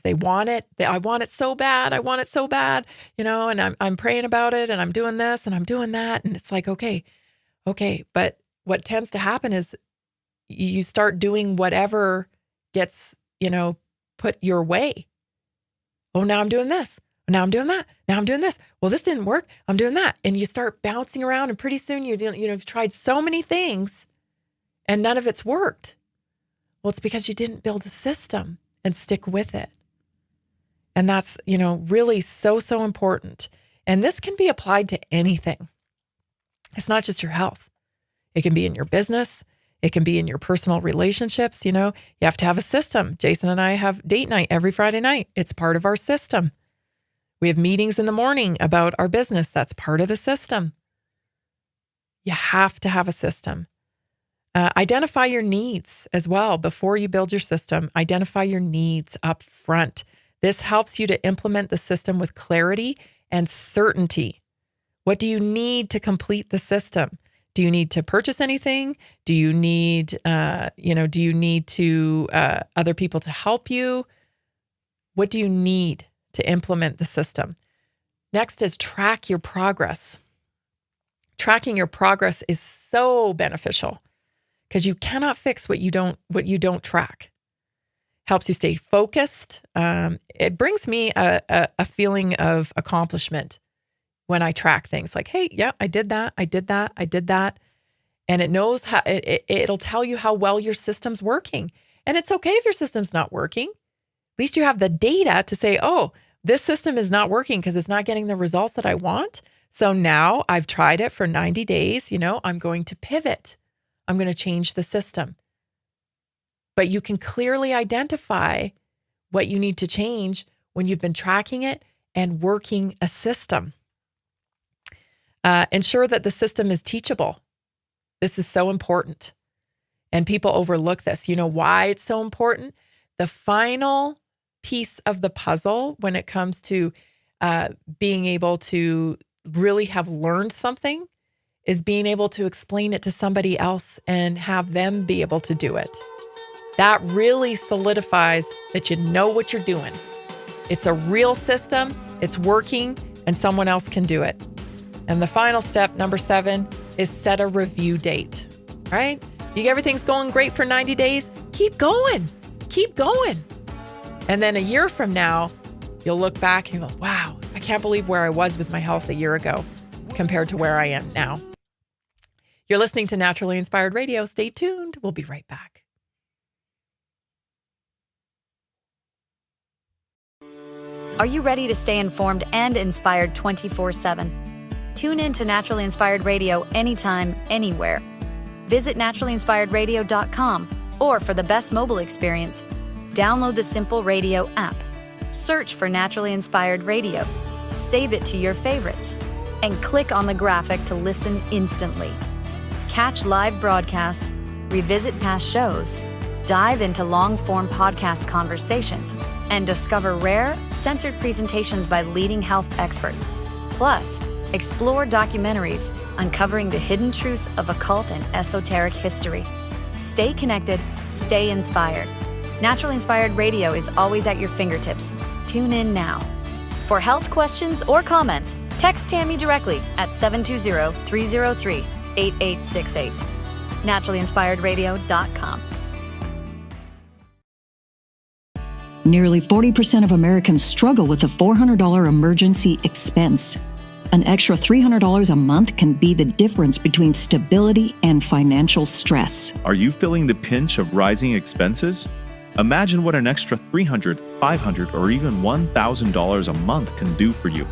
They want it. I want it so bad. I want it so bad, and I'm praying about it and I'm doing this and I'm doing that. And it's like, okay. But what tends to happen is you start doing whatever gets, put your way. Oh, now I'm doing this. Now I'm doing that. Now I'm doing this. Well, this didn't work. I'm doing that. And you start bouncing around, and pretty soon you've tried so many things and none of it's worked. Well, it's because you didn't build a system and stick with it. And that's, really so, so important. And this can be applied to anything. It's not just your health. It can be in your business. It can be in your personal relationships. You have to have a system. Jason and I have date night every Friday night. It's part of our system. We have meetings in the morning about our business. That's part of the system. You have to have a system. Identify your needs as well before you build your system. Identify your needs up front. This helps you to implement the system with clarity and certainty. What do you need to complete the system? Do you need to purchase anything? Do you need, other people to help you? What do you need to implement the system? Next is track your progress. Tracking your progress is so beneficial because you cannot fix what you don't track. Helps you stay focused. It brings me a feeling of accomplishment when I track things like, hey, yeah, I did that. And it knows how, it'll tell you how well your system's working. And it's okay if your system's not working. At least you have the data to say, oh, this system is not working because it's not getting the results that I want. So now I've tried it for 90 days. I'm going to pivot. I'm going to change the system. But you can clearly identify what you need to change when you've been tracking it and working a system. Ensure that the system is teachable. This is so important. And people overlook this. You know why it's so important? The final piece of the puzzle when it comes to being able to really have learned something is being able to explain it to somebody else and have them be able to do it. That really solidifies that you know what you're doing. It's a real system, it's working, and someone else can do it. And the final step, number 7, is set a review date, right? Everything's going great for 90 days. Keep going. And then a year from now, you'll look back and go, wow, I can't believe where I was with my health a year ago compared to where I am now. You're listening to Naturally Inspired Radio. Stay tuned. We'll be right back. Are you ready to stay informed and inspired 24/7? Tune in to Naturally Inspired Radio anytime, anywhere. Visit NaturallyInspiredRadio.com, or for the best mobile experience, download the Simple Radio app. Search for Naturally Inspired Radio, save it to your favorites, and click on the graphic to listen instantly. Catch live broadcasts, revisit past shows, dive into long-form podcast conversations, and discover rare, censored presentations by leading health experts. Plus, explore documentaries uncovering the hidden truths of occult and esoteric history. Stay connected, stay inspired. Naturally Inspired Radio is always at your fingertips. Tune in now. For health questions or comments, text Tammy directly at 720-303-8868. NaturallyInspiredRadio.com. Nearly 40% of Americans struggle with a $400 emergency expense. An extra $300 a month can be the difference between stability and financial stress. Are you feeling the pinch of rising expenses? Imagine what an extra $300, $500, or even $1,000 a month can do for you.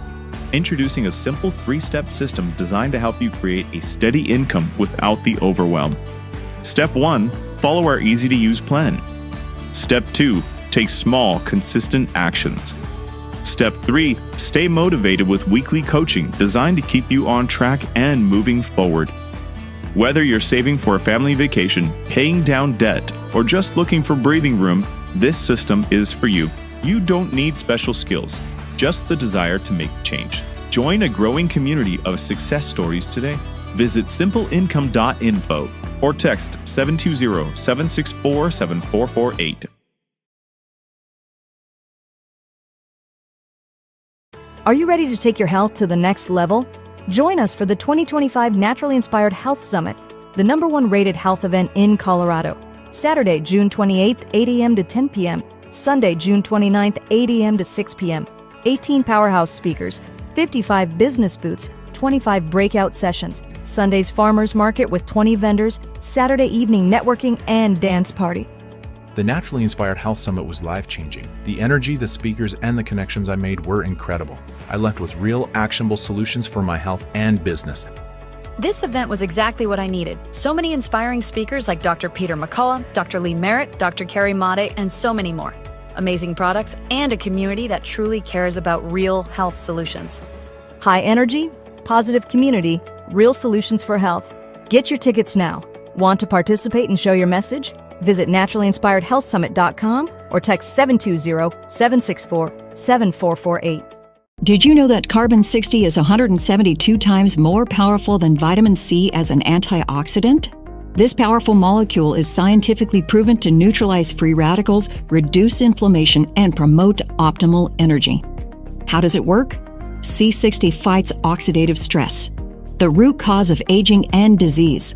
Introducing a simple 3-step system designed to help you create a steady income without the overwhelm. Step 1, follow our easy-to-use plan. Step 2, take small, consistent actions. Step 3, stay motivated with weekly coaching designed to keep you on track and moving forward. Whether you're saving for a family vacation, paying down debt, or just looking for breathing room, this system is for you. You don't need special skills, just the desire to make change. Join a growing community of success stories today. Visit simpleincome.info or text 720-764-7448. Are you ready to take your health to the next level? Join us for the 2025 Naturally Inspired Health Summit, the #1 rated health event in Colorado. Saturday, June 28th, 8 a.m. to 10 p.m. Sunday, June 29th, 8 a.m. to 6 p.m. 18 powerhouse speakers, 55 business booths, 25 breakout sessions, Sunday's farmers market with 20 vendors, Saturday evening networking and dance party. The Naturally Inspired Health Summit was life-changing. The energy, the speakers, and the connections I made were incredible. I left with real, actionable solutions for my health and business. This event was exactly what I needed. So many inspiring speakers like Dr. Peter McCullough, Dr. Lee Merritt, Dr. Carrie Made, and so many more. Amazing products and a community that truly cares about real health solutions. High energy, positive community, real solutions for health. Get your tickets now. Want to participate and show your message? Visit NaturallyInspiredHealthSummit.com or text 720-764-7448. Did you know that carbon-60 is 172 times more powerful than vitamin C as an antioxidant? This powerful molecule is scientifically proven to neutralize free radicals, reduce inflammation, and promote optimal energy. How does it work? C60 fights oxidative stress, the root cause of aging and disease,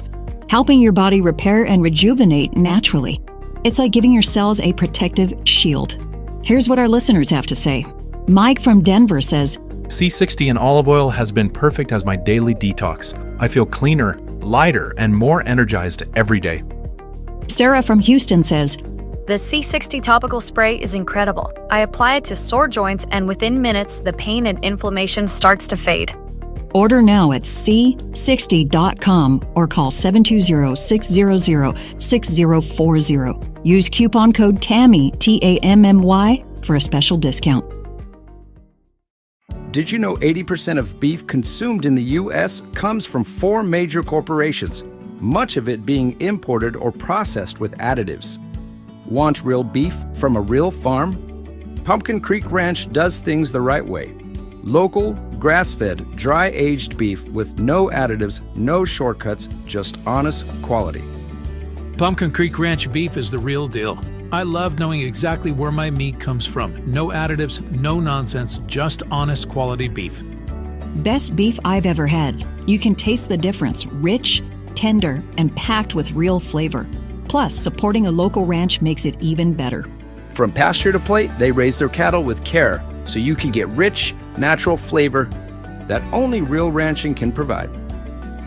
helping your body repair and rejuvenate naturally. It's like giving your cells a protective shield. Here's what our listeners have to say. Mike from Denver says, C60 and olive oil has been perfect as my daily detox. I feel cleaner, lighter, and more energized every day. Sarah from Houston says, The C60 topical spray is incredible. I apply it to sore joints, and within minutes, the pain and inflammation starts to fade. Order now at c60.com or call 720-600-6040. Use coupon code TAMMY, T-A-M-M-Y, for a special discount. Did you know 80% of beef consumed in the U.S. comes from 4 major corporations, much of it being imported or processed with additives? Want real beef from a real farm? Pumpkin Creek Ranch does things the right way. Local, grass-fed, dry-aged beef with no additives, no shortcuts, just honest quality. Pumpkin Creek Ranch beef is the real deal. I love knowing exactly where my meat comes from. No additives, no nonsense, just honest quality beef. Best beef I've ever had. You can taste the difference. Rich, tender, and packed with real flavor. Plus, supporting a local ranch makes it even better. From pasture to plate, they raise their cattle with care, so you can get rich, natural flavor that only real ranching can provide.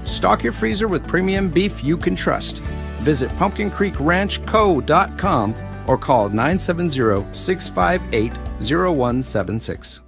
Stock your freezer with premium beef you can trust. Visit PumpkinCreekRanchCo.com or call 970-658-0176.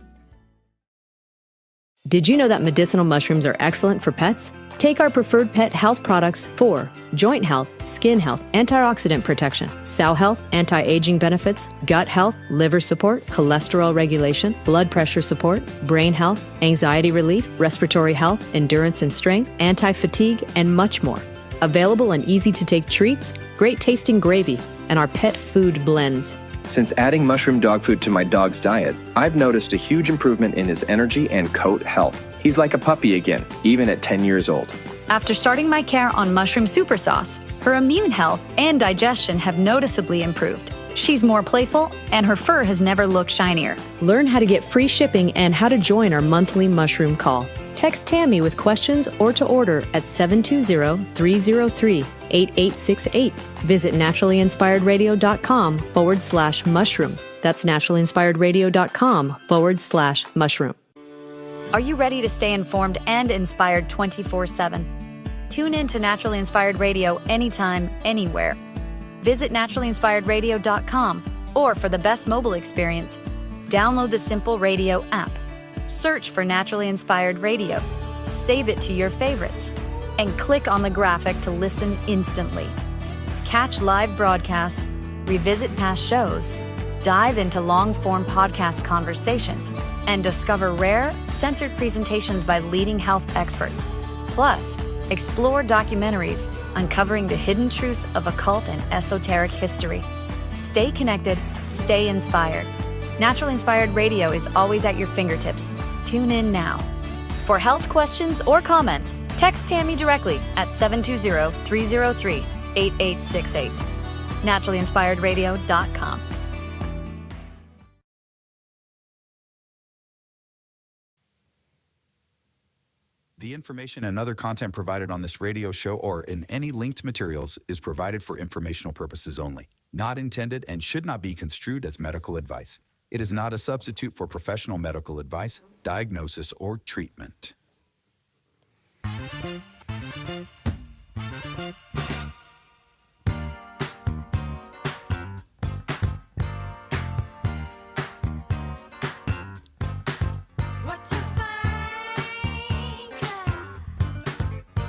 Did you know that medicinal mushrooms are excellent for pets? Take our preferred pet health products for joint health, skin health, antioxidant protection, sow health, anti-aging benefits, gut health, liver support, cholesterol regulation, blood pressure support, brain health, anxiety relief, respiratory health, endurance and strength, anti-fatigue, and much more. Available in easy-to-take treats, great-tasting gravy, and our pet food blends. Since adding mushroom dog food to my dog's diet, I've noticed a huge improvement in his energy and coat health. He's like a puppy again, even at 10 years old. After starting my care on mushroom super sauce, her immune health and digestion have noticeably improved. She's more playful, and her fur has never looked shinier. Learn how to get free shipping and how to join our monthly mushroom call. Text Tammy with questions or to order at 720-303-8868. Visit NaturallyInspiredRadio.com/mushroom. That's NaturallyInspiredRadio.com/mushroom. Are you ready to stay informed and inspired 24/7? Tune in to Naturally Inspired Radio anytime, anywhere. Visit NaturallyInspiredRadio.com or for the best mobile experience, download the simple radio app. Search for Naturally Inspired Radio, save it to your favorites, and click on the graphic to listen instantly. Catch live broadcasts, revisit past shows, dive into long-form podcast conversations, and discover rare, censored presentations by leading health experts. Plus, explore documentaries uncovering the hidden truths of occult and esoteric history. Stay connected, stay inspired. Naturally Inspired Radio is always at your fingertips. Tune in now. For health questions or comments, text Tammy directly at 720-303-8868. NaturallyInspiredRadio.com. The information and other content provided on this radio show or in any linked materials is provided for informational purposes only, not intended and should not be construed as medical advice. It is not a substitute for professional medical advice, diagnosis, or treatment.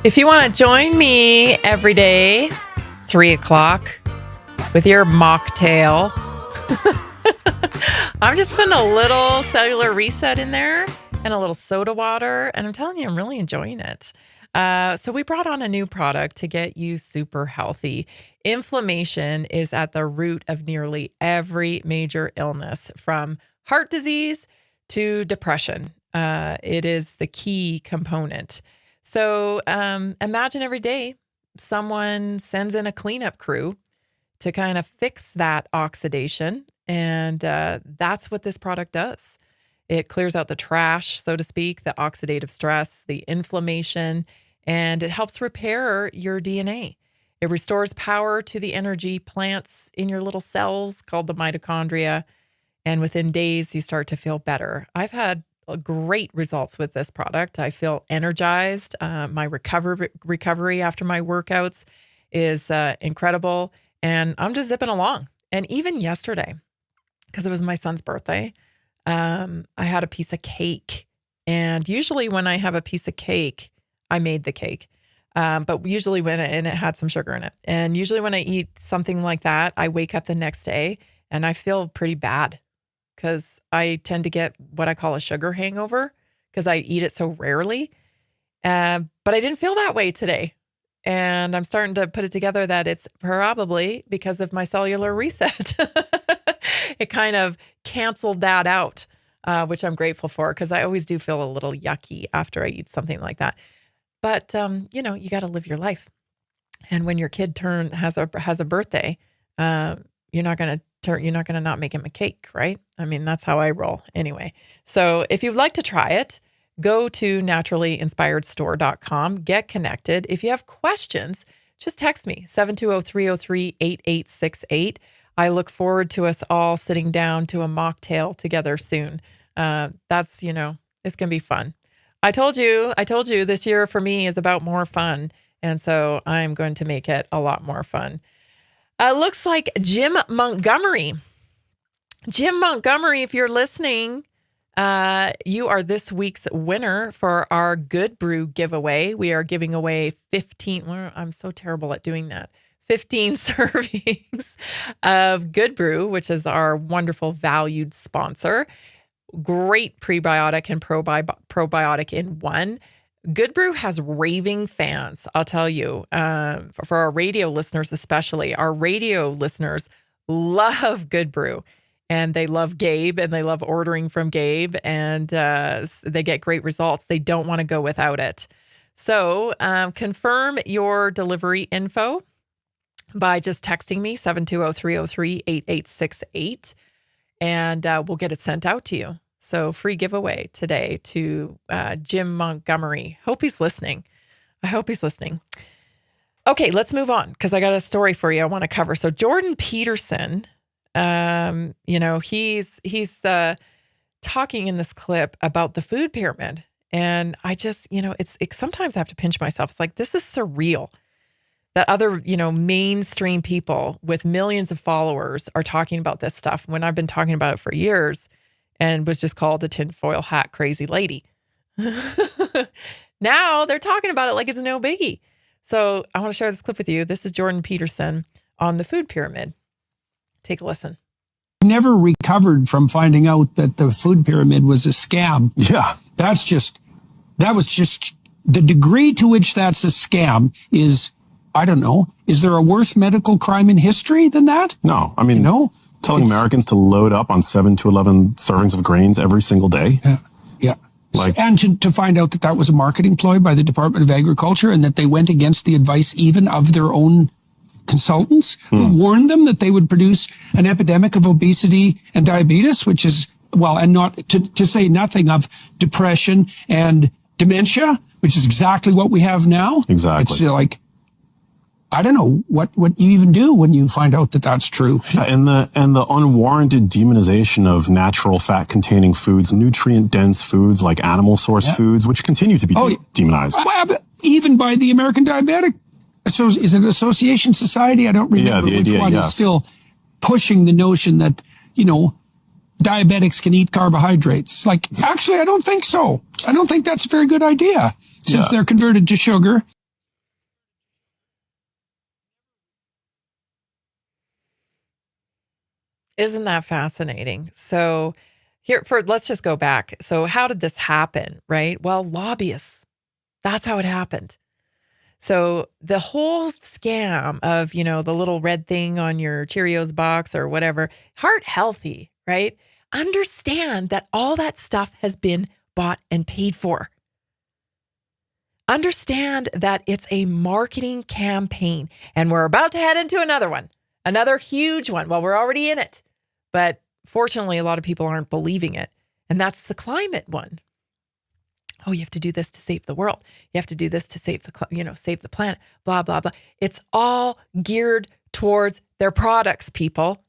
If you want to join me every day, 3 o'clock, with your mocktail, I'm just putting a little cellular reset in there and a little soda water, and I'm telling you, I'm really enjoying it. So we brought on a new product to get you super healthy. Inflammation is at the root of nearly every major illness, from heart disease to depression. It is the key component. So imagine every day someone sends in a cleanup crew to kind of fix that oxidation. And that's what this product does. It clears out the trash, so to speak, the oxidative stress, the inflammation, and it helps repair your DNA. It restores power to the energy plants in your little cells called the mitochondria. And within days, you start to feel better. I've had great results with this product. I feel energized. My recovery after my workouts is incredible. And I'm just zipping along. And even yesterday, because it was my son's birthday, I had a piece of cake. And usually when I have a piece of cake, I made the cake. But usually and it had some sugar in it. And usually when I eat something like that, I wake up the next day and I feel pretty bad, because I tend to get what I call a sugar hangover because I eat it so rarely. But I didn't feel that way today. And I'm starting to put it together that it's probably because of my cellular reset. It kind of canceled that out, which I'm grateful for, because I always do feel a little yucky after I eat something like that. But, you got to live your life. And when your kid has a birthday, you're not going to not make him a cake, right? I mean, that's how I roll anyway. So if you'd like to try it, go to NaturallyInspiredStore.com, get connected. If you have questions, just text me, 720-303-8868. I look forward to us all sitting down to a mocktail together soon. It's going to be fun. I told you this year for me is about more fun. And so I'm going to make it a lot more fun. Looks like Jim Montgomery. Jim Montgomery, if you're listening, you are this week's winner for our Good Brew giveaway. We are giving away 15. I'm so terrible at doing that. 15 servings of Good Brew, which is our wonderful valued sponsor. Great prebiotic and probiotic in one. Good Brew has raving fans, I'll tell you, for our radio listeners especially. Our radio listeners love Good Brew, and they love Gabe, and they love ordering from Gabe, and they get great results. They don't want to go without it. So confirm your delivery info by just texting me, 720-303-8868, and we'll get it sent out to you. So free giveaway today to Jim Montgomery. Hope he's listening. I hope he's listening. Okay, let's move on, because I got a story for you I want to cover. So Jordan Peterson, he's talking in this clip about the food pyramid. And I just, sometimes I have to pinch myself. It's like, this is surreal that other, mainstream people with millions of followers are talking about this stuff when I've been talking about it for years. And was just called a tinfoil hat crazy lady. Now they're talking about it like it's no biggie. So I want to share this clip with you. This is Jordan Peterson on the food pyramid. Take a listen. Never recovered from finding out that the food pyramid was a scam. Yeah. That was just the degree to which that's a scam is, I don't know. Is there a worse medical crime in history than that? No. I mean, telling Americans to load up on 7 to 11 servings of grains every single day. Yeah. And to find out that was a marketing ploy by the Department of Agriculture, and that they went against the advice even of their own consultants who warned them that they would produce an epidemic of obesity and diabetes, which is, and not to say nothing of depression and dementia, which is exactly what we have now. Exactly. It's I don't know what you even do when you find out that that's true. And the unwarranted demonization of natural fat-containing foods, nutrient-dense foods like animal source foods, which continue to be demonized. Even by the American Diabetic is it Association Society? I don't remember which one is still pushing the notion that, diabetics can eat carbohydrates. Actually, I don't think so. I don't think that's a very good idea since they're converted to sugar. Isn't that fascinating? So let's just go back. So how did this happen, right? Well, lobbyists. That's how it happened. So the whole scam of, the little red thing on your Cheerios box or whatever, heart healthy, right? Understand that all that stuff has been bought and paid for. Understand that it's a marketing campaign, and we're about to head into another one, another huge one. Well, we're already in it, but fortunately, a lot of people aren't believing it. And that's the climate one. Oh, you have to do this to save the world. You have to do this to save the planet, blah, blah, blah. It's all geared towards their products, people.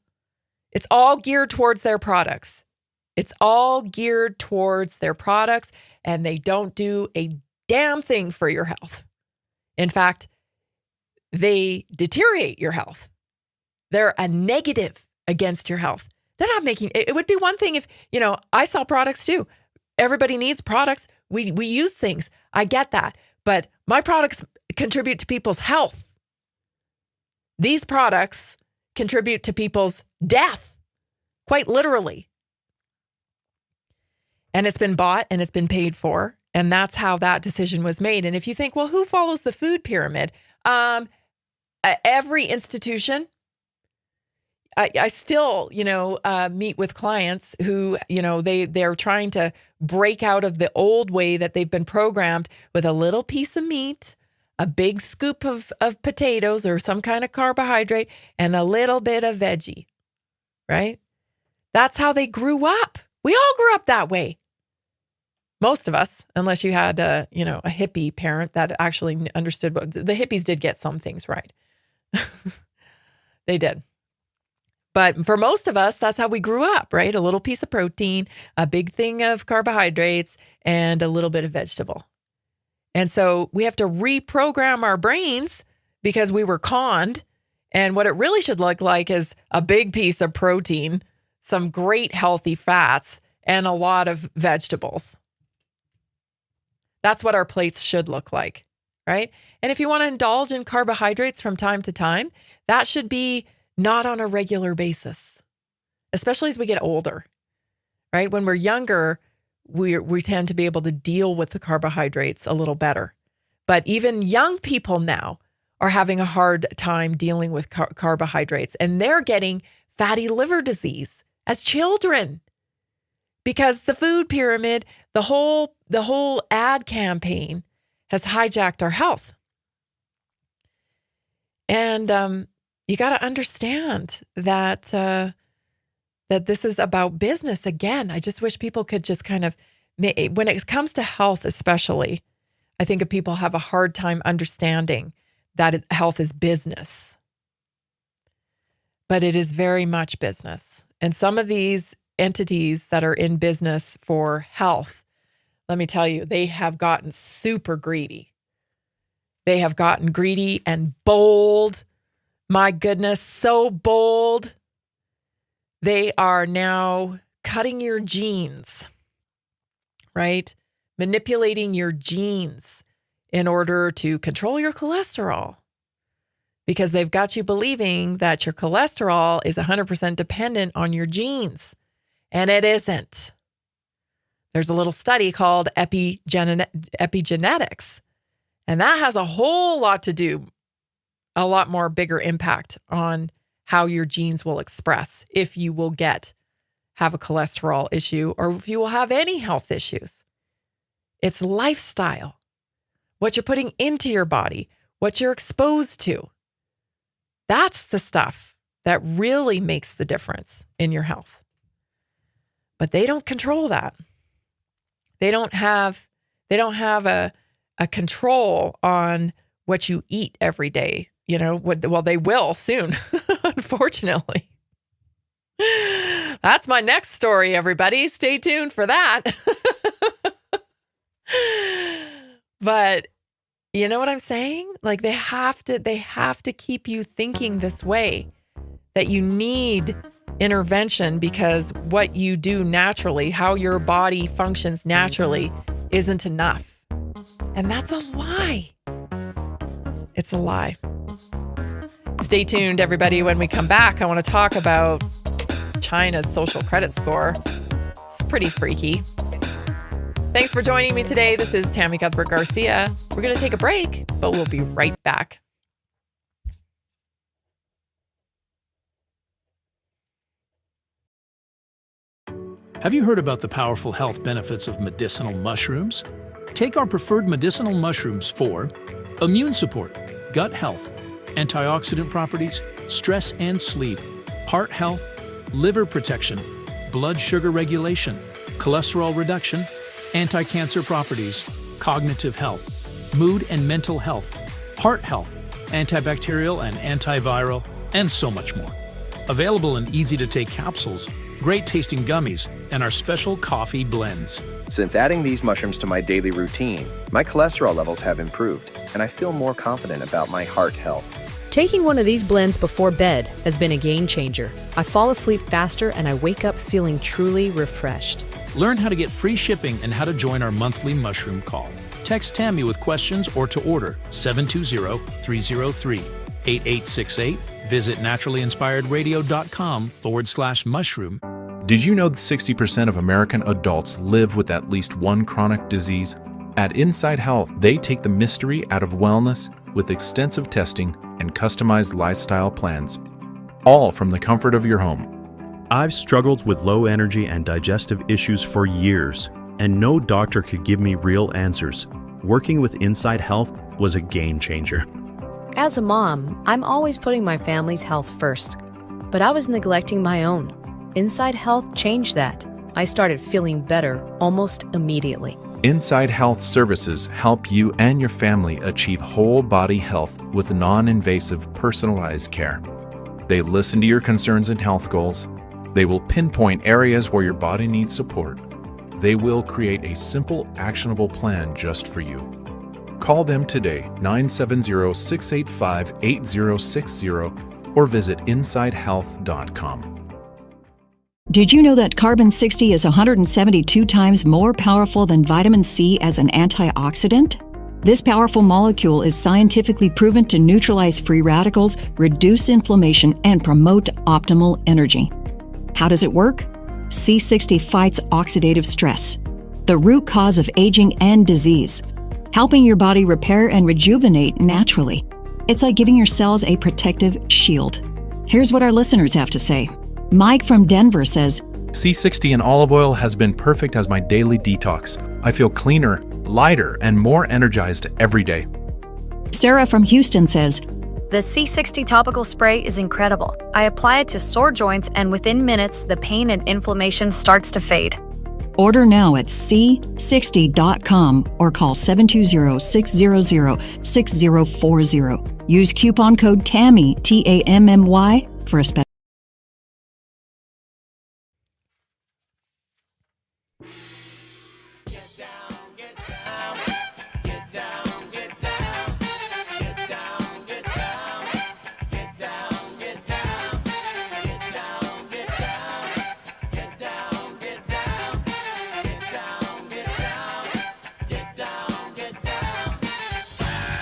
It's all geared towards their products. It's all geared towards their products, and they don't do a damn thing for your health. In fact, they deteriorate your health. They're a negative against your health. They're not making, it would be one thing if, I sell products too. Everybody needs products. We use things. I get that. But my products contribute to people's health. These products contribute to people's death, quite literally. And it's been bought and it's been paid for. And that's how that decision was made. And if you think, well, who follows the food pyramid? Every institution. I still, meet with clients who, they're trying to break out of the old way that they've been programmed with a little piece of meat, a big scoop of potatoes or some kind of carbohydrate, and a little bit of veggie, right? That's how they grew up. We all grew up that way. Most of us, unless you had a hippie parent that actually understood what the hippies did get some things right. They did. But for most of us, that's how we grew up, right? A little piece of protein, a big thing of carbohydrates, and a little bit of vegetable. And so we have to reprogram our brains because we were conned. And what it really should look like is a big piece of protein, some great healthy fats, and a lot of vegetables. That's what our plates should look like, right? And if you want to indulge in carbohydrates from time to time, that should be not on a regular basis, especially as we get older, right? When we're younger, we tend to be able to deal with the carbohydrates a little better. But even young people now are having a hard time dealing with carbohydrates, and they're getting fatty liver disease as children because the food pyramid, the whole ad campaign has hijacked our health. And you got to understand that that this is about business again. I just wish people could just kind of, when it comes to health especially, I think if people have a hard time understanding that health is business. But it is very much business. And some of these entities that are in business for health, let me tell you, they have gotten super greedy. They have gotten greedy and bold. My goodness, so bold. They are now cutting your genes, right? Manipulating your genes in order to control your cholesterol because they've got you believing that your cholesterol is 100% dependent on your genes, and it isn't. There's a little study called epigenetics, and that has a whole lot to do, a lot more bigger impact on how your genes will express, if you will have a cholesterol issue or if you will have any health issues. It's lifestyle, what you're putting into your body, what you're exposed to. That's the stuff that really makes the difference in your health. But they don't control that. They don't have a control on what you eat every day. Well, they will soon, unfortunately. That's my next story, everybody. Stay tuned for that. But you know what I'm saying? Like they have to keep you thinking this way, that you need intervention because what you do naturally, how your body functions naturally, isn't enough. And that's a lie. It's a lie. Stay tuned, everybody. When we come back, I want to talk about China's social credit score. It's pretty freaky. Thanks for joining me today. This is Tammy Cuthbert Garcia. We're going to take a break, but we'll be right back. Have you heard about the powerful health benefits of medicinal mushrooms? Take our preferred medicinal mushrooms for immune support, gut health, antioxidant properties, stress and sleep, heart health, liver protection, blood sugar regulation, cholesterol reduction, anti-cancer properties, cognitive health, mood and mental health, heart health, antibacterial and antiviral, and so much more. Available in easy-to-take capsules, great-tasting gummies, and our special coffee blends. Since adding these mushrooms to my daily routine, my cholesterol levels have improved, and I feel more confident about my heart health. Taking one of these blends before bed has been a game changer. I fall asleep faster and I wake up feeling truly refreshed. Learn how to get free shipping and how to join our monthly mushroom call. Text Tammy with questions or to order 720-303-8868. Visit NaturallyInspiredRadio.com/mushroom. Did you know that 60% of American adults live with at least one chronic disease? At Inside Health, they take the mystery out of wellness with extensive testing and customized lifestyle plans, all from the comfort of your home. I've struggled with low energy and digestive issues for years, and no doctor could give me real answers. Working with Inside Health was a game changer. As a mom, I'm always putting my family's health first, but I was neglecting my own. Inside Health changed that. I started feeling better almost immediately. Inside Health services help you and your family achieve whole body health with non-invasive, personalized care. They listen to your concerns and health goals. They will pinpoint areas where your body needs support. They will create a simple, actionable plan just for you. Call them today, 970-685-8060, or visit InsideHealth.com. Did you know that carbon-60 is 172 times more powerful than vitamin C as an antioxidant? This powerful molecule is scientifically proven to neutralize free radicals, reduce inflammation, and promote optimal energy. How does it work? C60 fights oxidative stress, the root cause of aging and disease, helping your body repair and rejuvenate naturally. It's like giving your cells a protective shield. Here's what our listeners have to say. Mike from Denver says, C60 in olive oil has been perfect as my daily detox. I feel cleaner, lighter, and more energized every day. Sarah from Houston says, The C60 topical spray is incredible. I apply it to sore joints, and within minutes, the pain and inflammation starts to fade. Order now at c60.com or call 720-600-6040. Use coupon code TAMMY, TAMMY, for a special.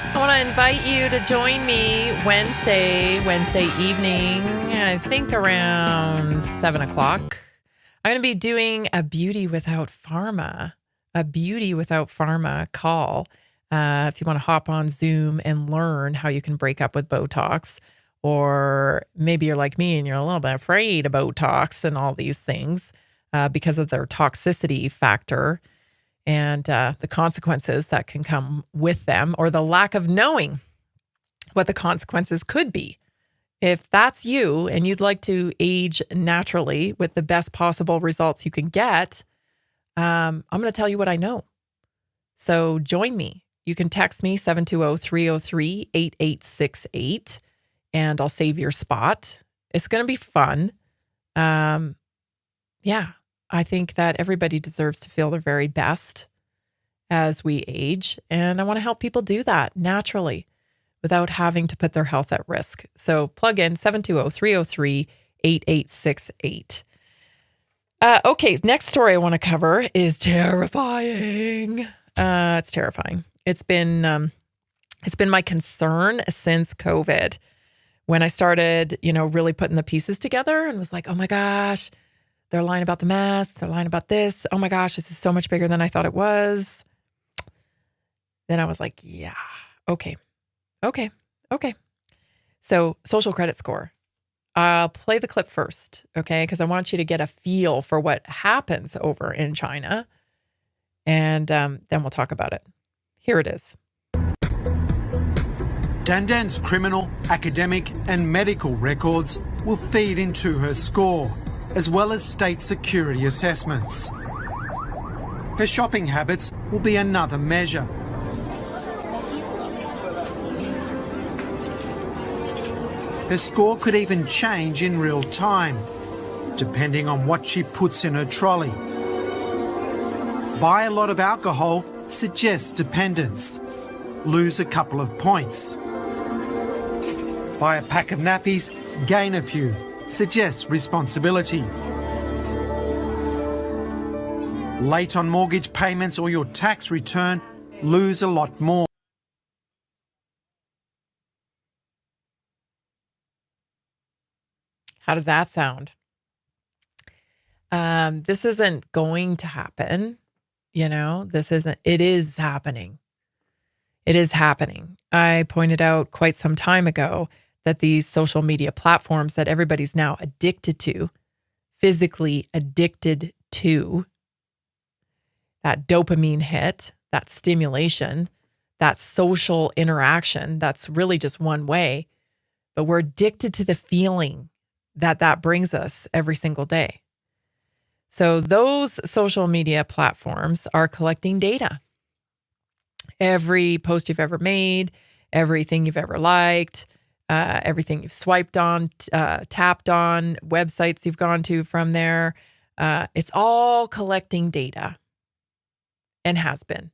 I want to invite you to join me Wednesday evening, I think around 7 o'clock. I'm going to be doing a Beauty Without Pharma call. If you want to hop on Zoom and learn how you can break up with Botox, or maybe you're like me and you're a little bit afraid of Botox and all these things because of their toxicity factor and the consequences that can come with them, or the lack of knowing what the consequences could be. If that's you and you'd like to age naturally with the best possible results you can get, I'm going to tell you what I know. So join me. You can text me 720-303-8868 and I'll save your spot. It's going to be fun. Yeah, I think that everybody deserves to feel their very best as we age. And I want to help people do that naturally without having to put their health at risk. So plug in 720-303-8868. Okay, next story I want to cover is terrifying. It's terrifying. It's been my concern since COVID, when I started, really putting the pieces together and was like, oh my gosh, they're lying about the mask. They're lying about this. Oh my gosh, this is so much bigger than I thought it was. Then I was like, yeah, okay. So social credit score. I'll play the clip first, okay? Because I want you to get a feel for what happens over in China. And then we'll talk about it. Here it is. Dandan's criminal, academic and medical records will feed into her score, as well as state security assessments. Her shopping habits will be another measure. Her score could even change in real time, depending on what she puts in her trolley. Buy a lot of alcohol suggests dependence. Lose a couple of points. Buy a pack of nappies, gain a few, suggests responsibility. Late on mortgage payments or your tax return, lose a lot more. How does that sound? This isn't going to happen. It is happening. It is happening. I pointed out quite some time ago that these social media platforms that everybody's now addicted to, physically addicted to, that dopamine hit, that stimulation, that social interaction, that's really just one way, but we're addicted to the feeling that brings us every single day. So those social media platforms are collecting data. Every post you've ever made, everything you've ever liked, everything you've swiped on, tapped on, websites you've gone to from there, it's all collecting data and has been.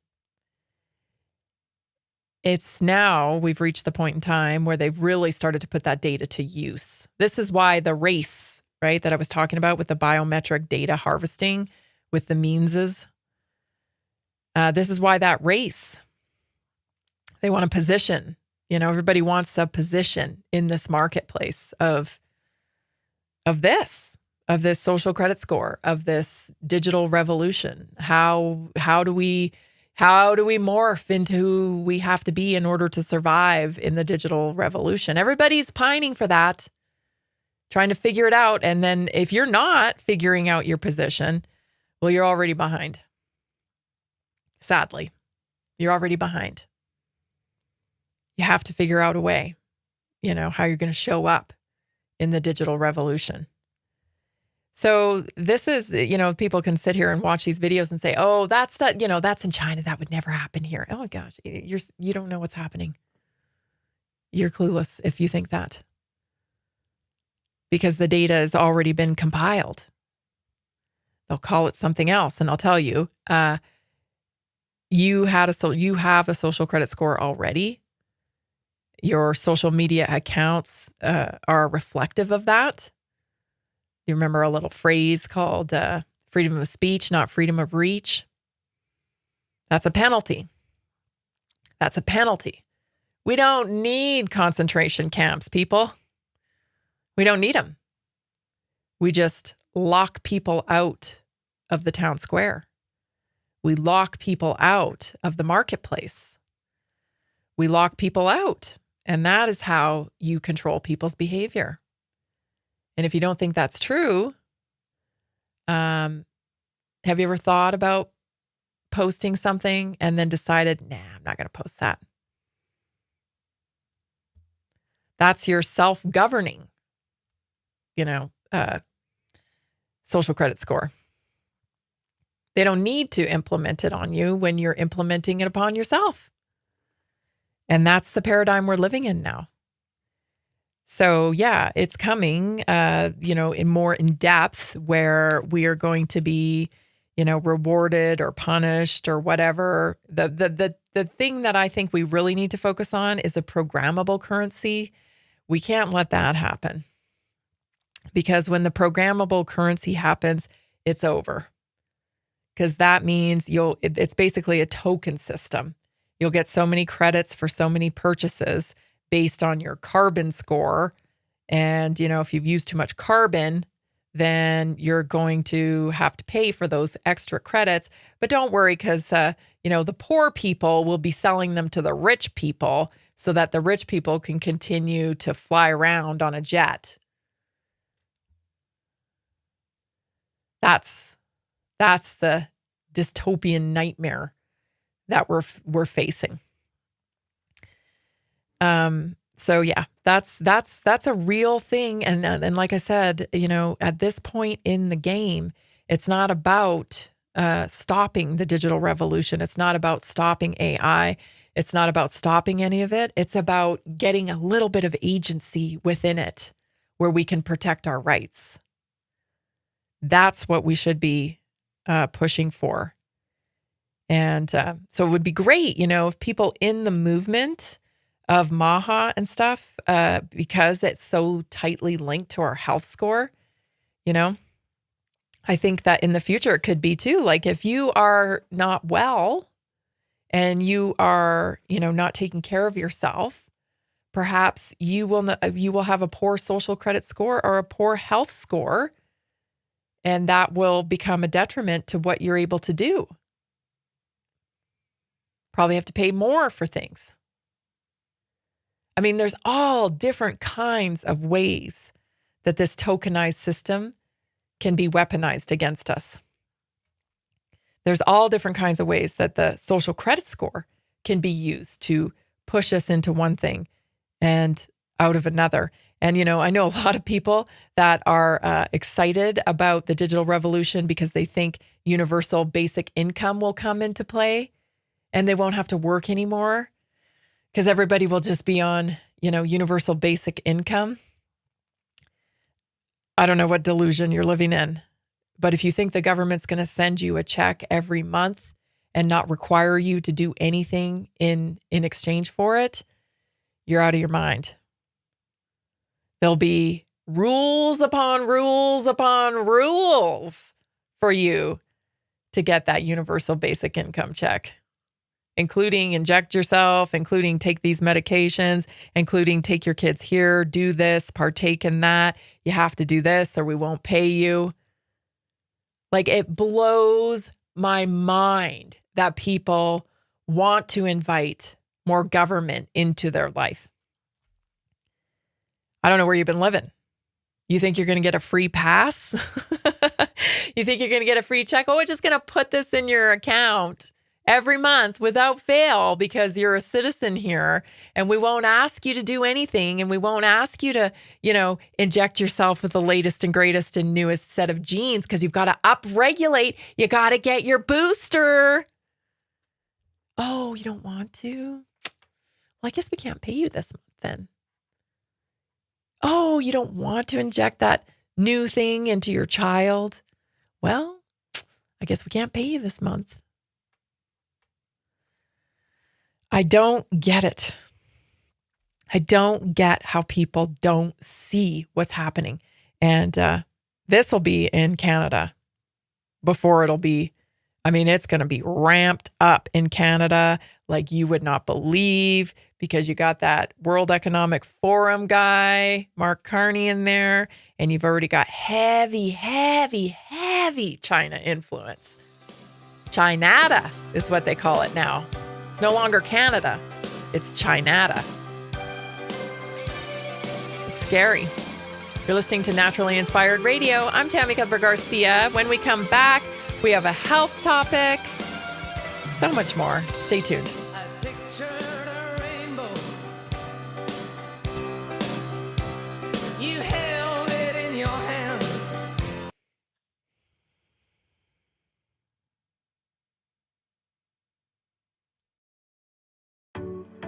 It's now we've reached the point in time where they've really started to put that data to use. This is why the race, right, that I was talking about with the biometric data harvesting with the meanses. This is why that race, they want a position. Everybody wants a position in this marketplace of this social credit score, of this digital revolution. How do we morph into who we have to be in order to survive in the digital revolution? Everybody's pining for that, trying to figure it out. And then if you're not figuring out your position, well, you're already behind. Sadly, you're already behind. You have to figure out a way, how you're going to show up in the digital revolution. So this is, people can sit here and watch these videos and say, oh, that's in China. That would never happen here. Oh my gosh, you don't know what's happening. You're clueless if you think that. Because the data has already been compiled. They'll call it something else. And I'll tell you, you have a social credit score already. Your social media accounts are reflective of that. You remember a little phrase called freedom of speech, not freedom of reach? That's a penalty. That's a penalty. We don't need concentration camps, people. We don't need them. We just lock people out of the town square. We lock people out of the marketplace. We lock people out And that is how you control people's behavior. And if you don't think that's true, have you ever thought about posting something and then decided, nah, I'm not going to post that? That's your self-governing, social credit score. They don't need to implement it on you when you're implementing it upon yourself. And that's the paradigm we're living in now. So yeah, it's coming, in more in depth, where we are going to be, rewarded or punished or whatever. The thing that I think we really need to focus on is a programmable currency. We can't let that happen, because when the programmable currency happens, it's over. Because that means it's basically a token system. You'll get so many credits for so many purchases based on your carbon score. And, if you've used too much carbon, then you're going to have to pay for those extra credits. But don't worry, because, the poor people will be selling them to the rich people so that the rich people can continue to fly around on a jet. That's the dystopian nightmare that we're facing. So yeah, that's a real thing. And like I said, at this point in the game, it's not about stopping the digital revolution. It's not about stopping AI. It's not about stopping any of it. It's about getting a little bit of agency within it where we can protect our rights. That's what we should be pushing for. And so it would be great, if people in the movement of MAHA and stuff, because it's so tightly linked to our health score, I think that in the future it could be too. Like if you are not well and you are, not taking care of yourself, perhaps you will have a poor social credit score or a poor health score, and that will become a detriment to what you're able to do. Probably have to pay more for things. I mean, there's all different kinds of ways that this tokenized system can be weaponized against us. There's all different kinds of ways that the social credit score can be used to push us into one thing and out of another. And, I know a lot of people that are excited about the digital revolution because they think universal basic income will come into play and they won't have to work anymore because everybody will just be on, universal basic income. I don't know what delusion you're living in, but if you think the government's going to send you a check every month and not require you to do anything in exchange for it, you're out of your mind. There'll be rules upon rules upon rules for you to get that universal basic income check, including inject yourself, including take these medications, including take your kids here, do this, partake in that. You have to do this or we won't pay you. Like, it blows my mind that people want to invite more government into their life. I don't know where you've been living. You think you're going to get a free pass? You think you're going to get a free check? Oh, we're just going to put this in your account every month without fail because you're a citizen here, and we won't ask you to do anything, and we won't ask you to, inject yourself with the latest and greatest and newest set of genes because you've got to upregulate. You got to get your booster. Oh, you don't want to? Well, I guess we can't pay you this month then. Oh, you don't want to inject that new thing into your child? Well, I guess we can't pay you this month. I don't get it. I don't get how people don't see what's happening. And this will be in Canada before it'll be, it's going to be ramped up in Canada like you would not believe, because you got that World Economic Forum guy, Mark Carney, in there, and you've already got heavy, heavy, heavy China influence. Chinata is what they call it now. It's no longer Canada. It's Chinata. scary. You're listening to Naturally Inspired Radio. I'm Tammy Cuthbert-Garcia. When we come back, we have a health topic. So much more. Stay tuned.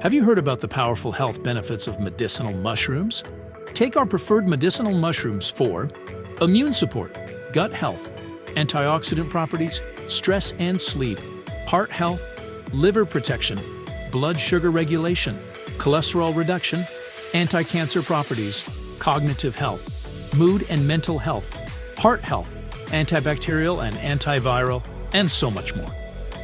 Have you heard about the powerful health benefits of medicinal mushrooms? Take our preferred medicinal mushrooms for immune support, gut health, antioxidant properties, stress and sleep, heart health, liver protection, blood sugar regulation, cholesterol reduction, anti-cancer properties, cognitive health, mood and mental health, heart health, antibacterial and antiviral, and so much more.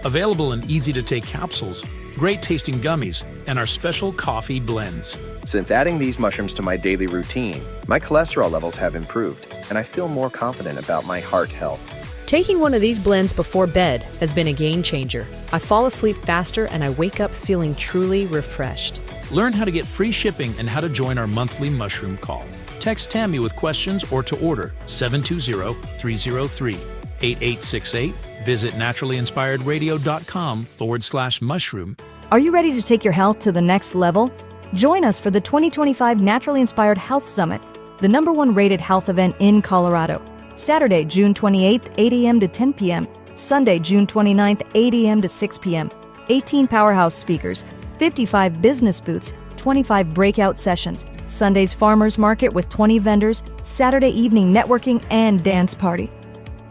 Available in easy-to-take capsules, great-tasting gummies, and our special coffee blends. Since adding these mushrooms to my daily routine, my cholesterol levels have improved, and I feel more confident about my heart health. Taking one of these blends before bed has been a game changer. I fall asleep faster and I wake up feeling truly refreshed. Learn how to get free shipping and how to join our monthly mushroom call. Text Tammy with questions or to order 720-303-8868. Visit NaturallyInspiredRadio.com/mushroom. Are you ready to take your health to the next level? Join us for the 2025 Naturally Inspired Health Summit, the #1 rated health event in Colorado. Saturday, June 28th, 8 a.m. to 10 p.m. Sunday, June 29th, 8 a.m. to 6 p.m. 18 powerhouse speakers, 55 business booths, 25 breakout sessions, Sunday's farmers market with 20 vendors, Saturday evening networking and dance party.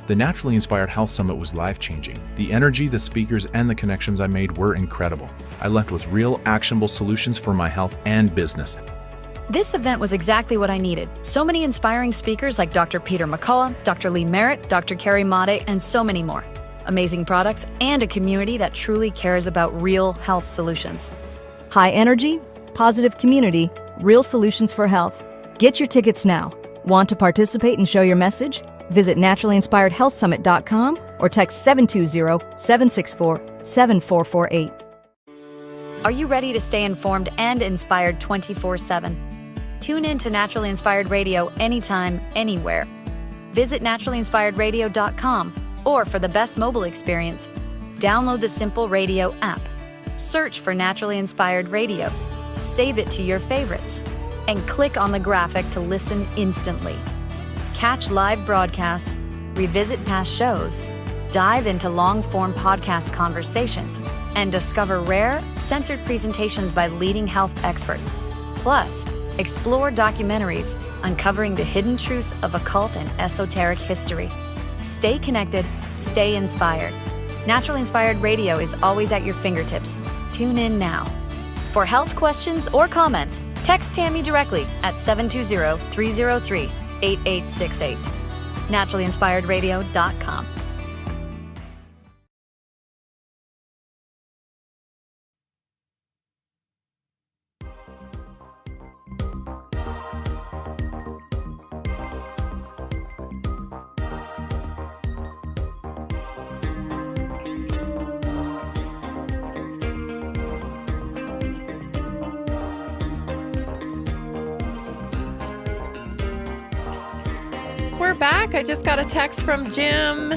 The Naturally Inspired Health Summit was life-changing. The energy, the speakers, and the connections I made were incredible. I left with real, actionable solutions for my health and business. This event was exactly what I needed. So many inspiring speakers like Dr. Peter McCullough, Dr. Lee Merritt, Dr. Carrie Made, and so many more. Amazing products and a community that truly cares about real health solutions. High energy, positive community, real solutions for health. Get your tickets now. Want to participate and show your message? Visit NaturallyInspiredHealthSummit.com or text 720-764-7448. Are you ready to stay informed and inspired 24/7? Tune in to Naturally Inspired Radio anytime, anywhere. Visit NaturallyInspiredRadio.com or for the best mobile experience, download the Simple Radio app. Search for Naturally Inspired Radio. Save it to your favorites and click on the graphic to listen instantly. Catch live broadcasts, revisit past shows, dive into long-form podcast conversations, and discover rare, censored presentations by leading health experts. Plus, explore documentaries uncovering the hidden truths of occult and esoteric history. Stay connected, stay inspired. Naturally Inspired Radio is always at your fingertips. Tune in now. For health questions or comments, text Tammy directly at 720-303-8868. NaturallyInspiredRadio.com. We're back. I just got a text from Jim.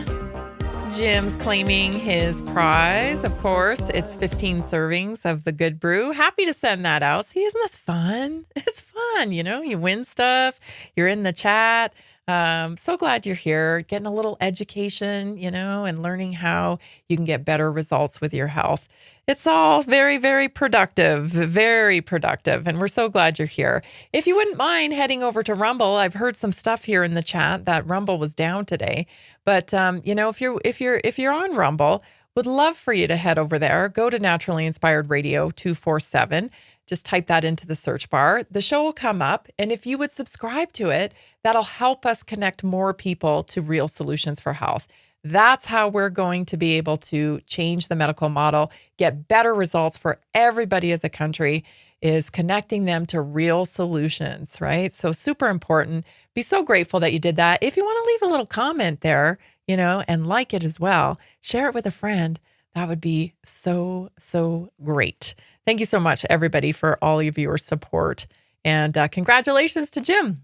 Jim's claiming his prize. Of course, it's 15 servings of the good brew. Happy to send that out. See, isn't this fun? It's fun. You know, you win stuff. You're in the chat. So glad you're here, getting a little education, you know, and learning how you can get better results with your health. It's all very, very productive, very productive. And we're so glad you're here. If you wouldn't mind heading over to Rumble, I've heard some stuff here in the chat that Rumble was down today. But, you know, if you're on Rumble, would love for you to head over there. Go to Naturally Inspired Radio 247. Just type that into the search bar. The show will come up. And if you would subscribe to it, that'll help us connect more people to real solutions for health. That's how we're going to be able to change the medical model, get better results for everybody as a country, is connecting them to real solutions, right? So super important. Be so grateful that you did that. If you want to leave a little comment there, you know, and like it as well, share it with a friend. That would be so, so great. Thank you so much, everybody, for all of your support And congratulations to Jim.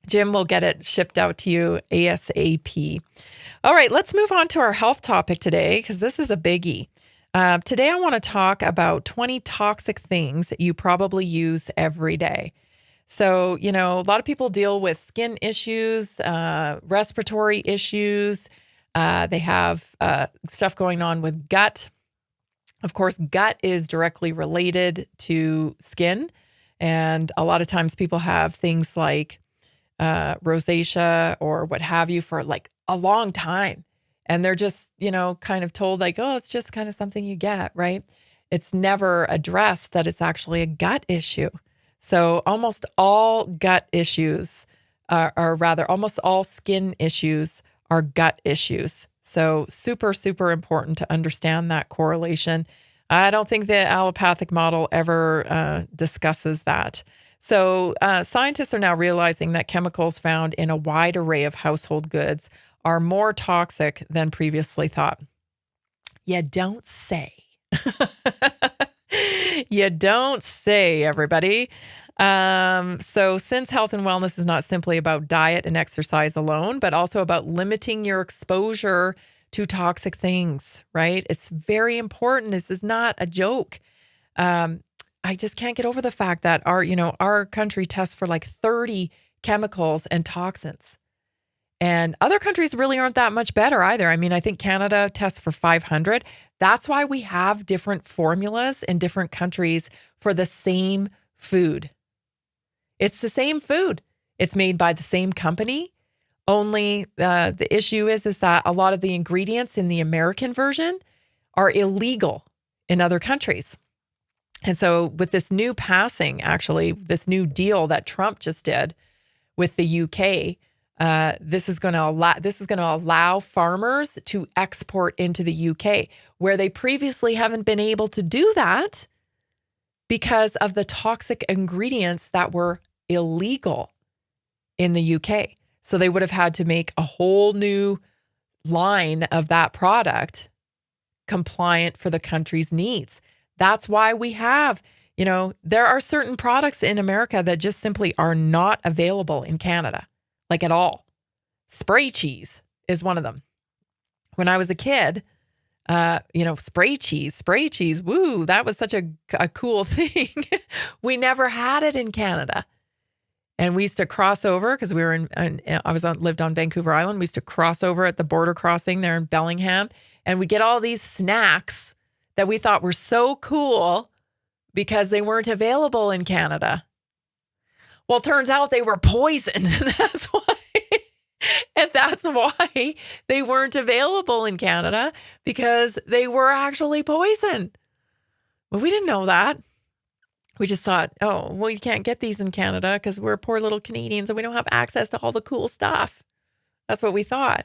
Jim will get it shipped out to you ASAP. All right, let's move on to our health topic today, because this is a biggie. Today, I want to talk about 20 toxic things that you probably use every day. So, a lot of people deal with skin issues, respiratory issues. They have stuff going on with gut. Of course, gut is directly related to skin. And a lot of times people have things like rosacea or what have you for like a long time. And they're just, kind of told like, oh, it's just kind of something you get, right? It's never addressed that it's actually a gut issue. So almost all gut issues, or rather almost all skin issues are gut issues. So super, super important to understand that correlation. I don't think the allopathic model ever discusses that. So scientists are now realizing that chemicals found in a wide array of household goods are more toxic than previously thought. You don't say. You don't say, everybody. So since health and wellness is not simply about diet and exercise alone, but also about limiting your exposure to toxic things, right? It's very important. This is not a joke. I just can't get over the fact that our country tests for like 30 chemicals and toxins. And other countries really aren't that much better either. I mean, I think Canada tests for 500. That's why we have different formulas in different countries for the same food. It's the same food. It's made by the same company. Only the issue is that a lot of the ingredients in the American version are illegal in other countries. And so with this new passing, actually, this new deal that Trump just did with the UK, this is going to allow farmers to export into the UK, where they previously haven't been able to do that because of the toxic ingredients that were illegal in the UK. So they would have had to make a whole new line of that product compliant for the country's needs. That's why we have, there are certain products in America that just simply are not available in Canada, like at all. Spray cheese is one of them. When I was a kid, spray cheese, woo, that was such a cool thing. We never had it in Canada. And we used to cross over because we were lived on Vancouver Island. We used to cross over at the border crossing there in Bellingham, and we get all these snacks that we thought were so cool because they weren't available in Canada. Well, it turns out they were poison. And that's why they weren't available in Canada, because they were actually poison. Well, we didn't know that. We just thought, oh, well, you can't get these in Canada because we're poor little Canadians and we don't have access to all the cool stuff. That's what we thought.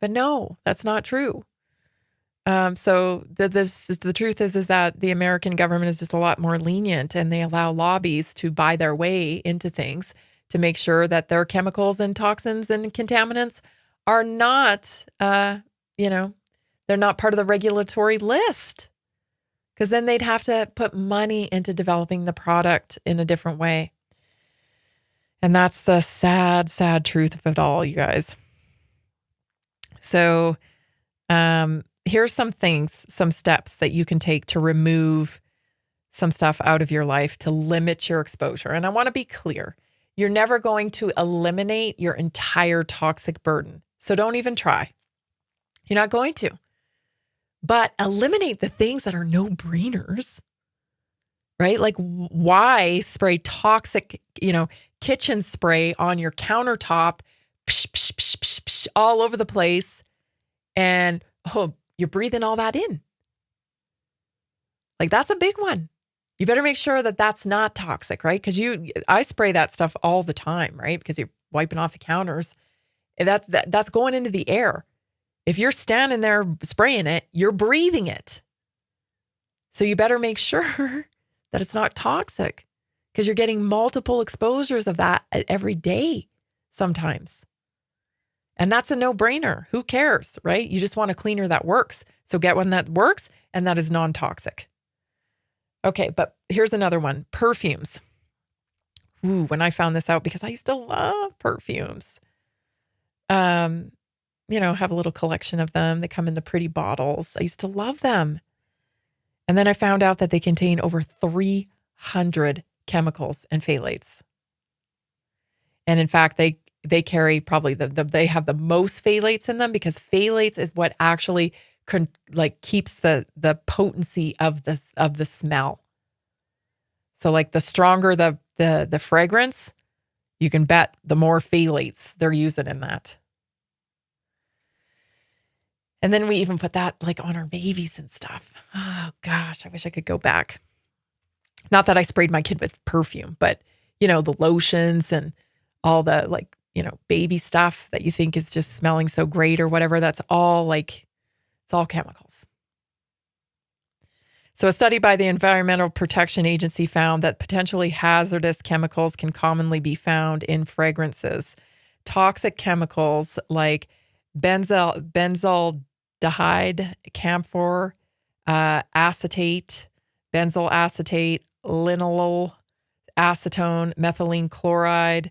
But no, that's not true. So the truth is that the American government is just a lot more lenient, and they allow lobbies to buy their way into things to make sure that their chemicals and toxins and contaminants are not, they're not part of the regulatory list. Because then they'd have to put money into developing the product in a different way. And that's the sad, sad truth of it all, you guys. So here's some steps that you can take to remove some stuff out of your life to limit your exposure. And I want to be clear. You're never going to eliminate your entire toxic burden. So don't even try. You're not going to. But eliminate the things that are no-brainers, right? Like, why spray toxic, kitchen spray on your countertop, psh, psh, psh, psh, psh, all over the place, and you're breathing all that in. Like, that's a big one. You better make sure that that's not toxic, right? Because I spray that stuff all the time, right? Because you're wiping off the counters. That's going into the air. If you're standing there spraying it, you're breathing it. So you better make sure that it's not toxic, because you're getting multiple exposures of that every day sometimes. And that's a no-brainer. Who cares, right? You just want a cleaner that works. So get one that works and that is non-toxic. Okay, but here's another one. Perfumes. when I found this out, because I used to love perfumes. Have a little collection of them. They come in the pretty bottles. I used to love them. And then I found out that they contain over 300 chemicals and phthalates. And in fact, they carry probably they have the most phthalates in them, because phthalates is what actually keeps the potency of the smell. So like the stronger the fragrance, you can bet the more phthalates they're using in that. And then we even put that like on our babies and stuff. Oh gosh, I wish I could go back. Not that I sprayed my kid with perfume, but the lotions and all the baby stuff that you think is just smelling so great or whatever, that's all it's all chemicals. So a study by the Environmental Protection Agency found that potentially hazardous chemicals can commonly be found in fragrances. Toxic chemicals like benzaldehyde, camphor, acetate, benzyl acetate, linalool, acetone, methylene chloride.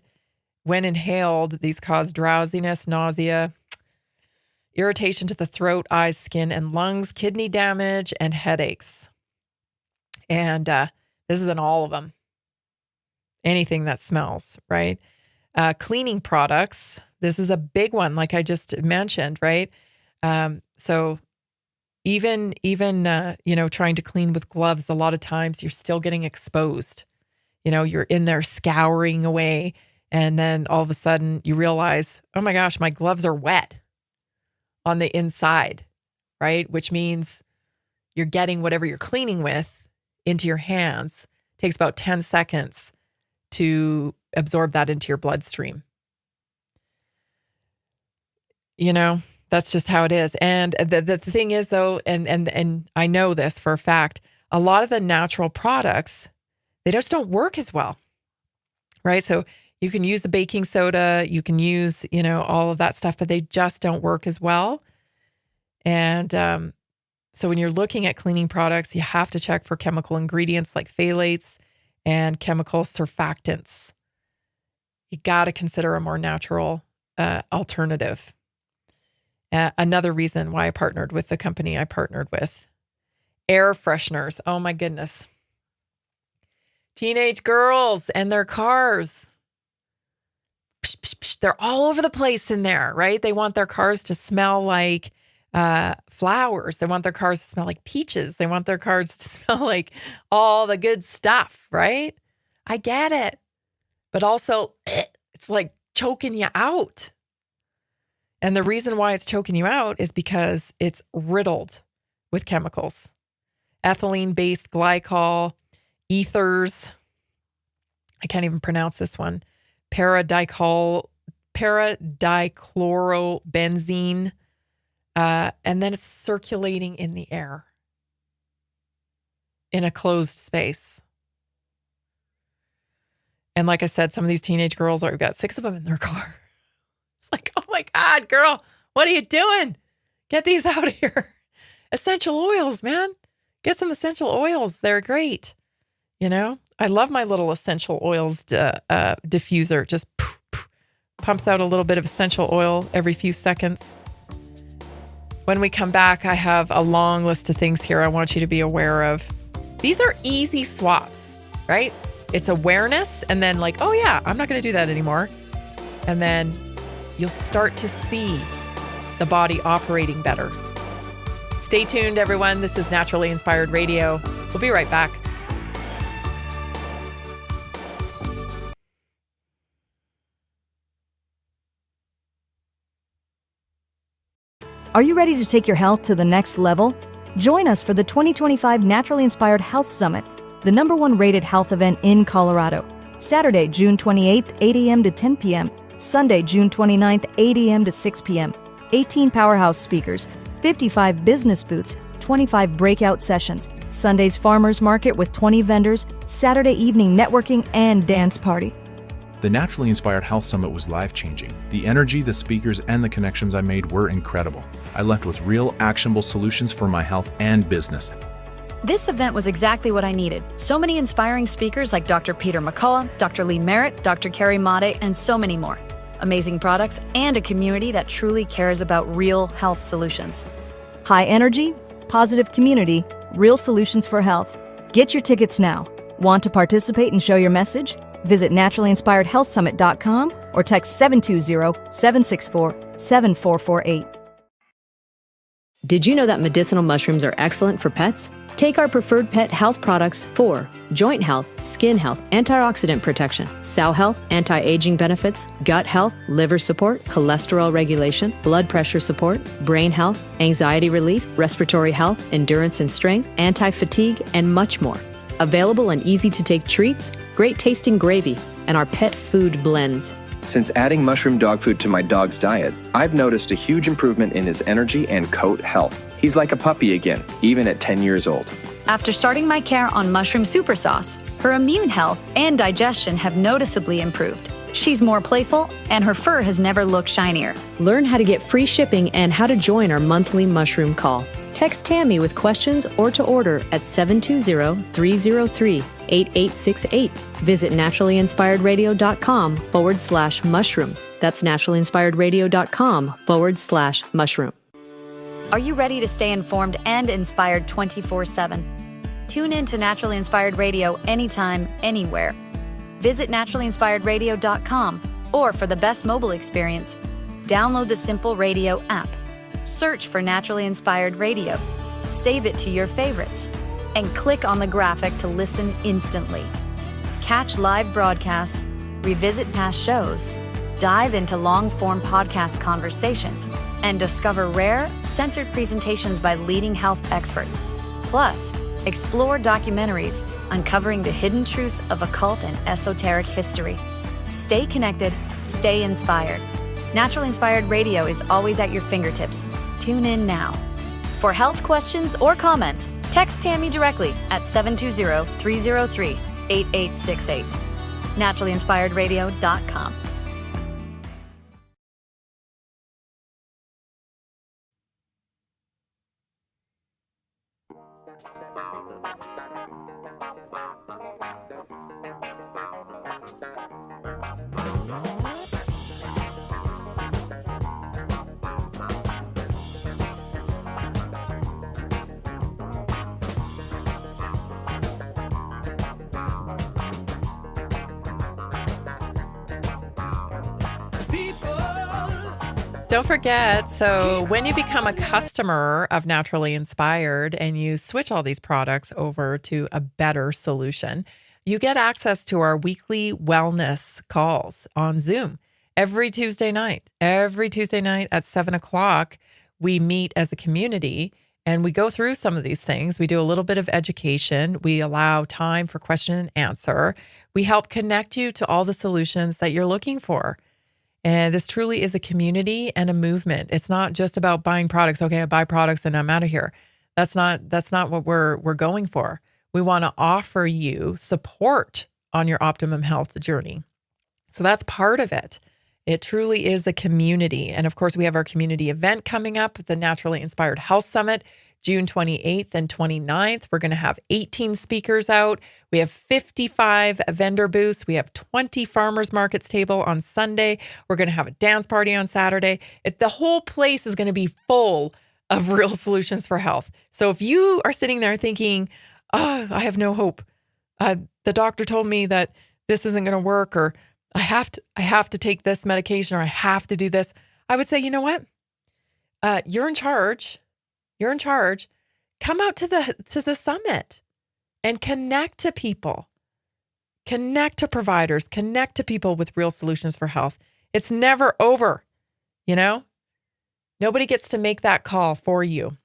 When inhaled, these cause drowsiness, nausea, irritation to the throat, eyes, skin, and lungs, kidney damage, and headaches. And this isn't all of them. Anything that smells, right? Cleaning products. This is a big one, like I just mentioned, right? So even trying to clean with gloves, a lot of times you're still getting exposed. You're in there scouring away, and then all of a sudden you realize, oh my gosh, my gloves are wet on the inside, right? Which means you're getting whatever you're cleaning with into your hands. It takes about 10 seconds to absorb that into your bloodstream. That's just how it is. And the thing is, though, and I know this for a fact, a lot of the natural products, they just don't work as well, right? So you can use the baking soda, you can use, all of that stuff, but they just don't work as well. And so when you're looking at cleaning products, you have to check for chemical ingredients like phthalates and chemical surfactants. You got to consider a more natural alternative. Another reason why I partnered with the company I partnered with. Air fresheners. Oh my goodness. Teenage girls and their cars. Psh, psh, psh. They're all over the place in there, right? They want their cars to smell like flowers. They want their cars to smell like peaches. They want their cars to smell like all the good stuff, right? I get it. But also, it's like choking you out. And the reason why it's choking you out is because it's riddled with chemicals. Ethylene-based glycol, ethers. I can't even pronounce this one. Paradichlorobenzene. And then it's circulating in the air in a closed space. And like I said, some of these teenage girls we've got 6 of them in their car. It's like, oh my God, girl, what are you doing? Get these out of here. Essential oils, man. Get some essential oils. They're great. I love my little essential oils diffuser. Just pumps out a little bit of essential oil every few seconds. When we come back, I have a long list of things here I want you to be aware of. These are easy swaps, right? It's awareness, and then like, oh yeah, I'm not going to do that anymore. And then you'll start to see the body operating better. Stay tuned, everyone. This is Naturally Inspired Radio. We'll be right back. Are you ready to take your health to the next level? Join us for the 2025 Naturally Inspired Health Summit, the #1 rated health event in Colorado. Saturday, June 28th, 8 a.m. to 10 p.m. Sunday, June 29th, 8 a.m. to 6 p.m. 18 powerhouse speakers, 55 business booths, 25 breakout sessions, Sunday's farmers market with 20 vendors, Saturday evening networking and dance party. The Naturally Inspired Health Summit was life-changing. The energy, the speakers, and the connections I made were incredible. I left with real, actionable solutions for my health and business. This event was exactly what I needed. So many inspiring speakers like Dr. Peter McCullough, Dr. Lee Merritt, Dr. Carrie Made, and so many more. Amazing products and a community that truly cares about real health solutions. High energy, positive community, real solutions for health. Get your tickets now. Want to participate and show your message? Visit NaturallyInspiredHealthSummit.com or text 720-764-7448. Did you know that medicinal mushrooms are excellent for pets? Take our preferred pet health products for joint health, skin health, antioxidant protection, sow health, anti-aging benefits, gut health, liver support, cholesterol regulation, blood pressure support, brain health, anxiety relief, respiratory health, endurance and strength, anti-fatigue, and much more. Available in easy-to-take treats, great-tasting gravy, and our pet food blends. Since adding mushroom dog food to my dog's diet, I've noticed a huge improvement in his energy and coat health. He's like a puppy again, even at 10 years old. After starting my care on mushroom super sauce, her immune health and digestion have noticeably improved. She's more playful, and her fur has never looked shinier. Learn how to get free shipping and how to join our monthly mushroom call. Text Tammy with questions or to order at 720-303-8868. Visit NaturallyInspiredRadio.com/mushroom. That's NaturallyInspiredRadio.com/mushroom. Are you ready to stay informed and inspired 24/7? Tune in to Naturally Inspired Radio anytime, anywhere. Visit NaturallyInspiredRadio.com, or for the best mobile experience, download the simple radio app. Search for Naturally Inspired Radio, save it to your favorites, and click on the graphic to listen instantly. Catch live broadcasts, revisit past shows, dive into long-form podcast conversations, and discover rare, censored presentations by leading health experts. Plus, explore documentaries uncovering the hidden truths of occult and esoteric history. Stay connected, stay inspired. Naturally Inspired Radio is always at your fingertips. Tune in now. For health questions or comments, text Tammy directly at 720-303-8868. NaturallyInspiredRadio.com. Don't forget, so when you become a customer of Naturally Inspired and you switch all these products over to a better solution, you get access to our weekly wellness calls on Zoom every Tuesday night. Every Tuesday night at 7 o'clock, we meet as a community and we go through some of these things. We do a little bit of education. We allow time for question and answer. We help connect you to all the solutions that you're looking for. And this truly is a community and a movement. It's not just about buying products. Okay, I buy products and I'm out of here. That's not what we're going for. We want to offer you support on your optimum health journey. So that's part of it. It truly is a community. And of course, we have our community event coming up, the Naturally Inspired Health Summit, June 28th and 29th. We're going to have 18 speakers out. We have 55 vendor booths. We have 20 farmers markets table on Sunday. We're going to have a dance party on Saturday. The whole place is going to be full of real solutions for health. So if you are sitting there thinking, oh, I have no hope. The doctor told me that this isn't going to work, or I have to take this medication, or I have to do this. I would say, you know what? You're in charge. You're in charge. Come out to the summit and connect to people. Connect to providers. Connect to people with real solutions for health. It's never over, you know? Nobody gets to make that call for you.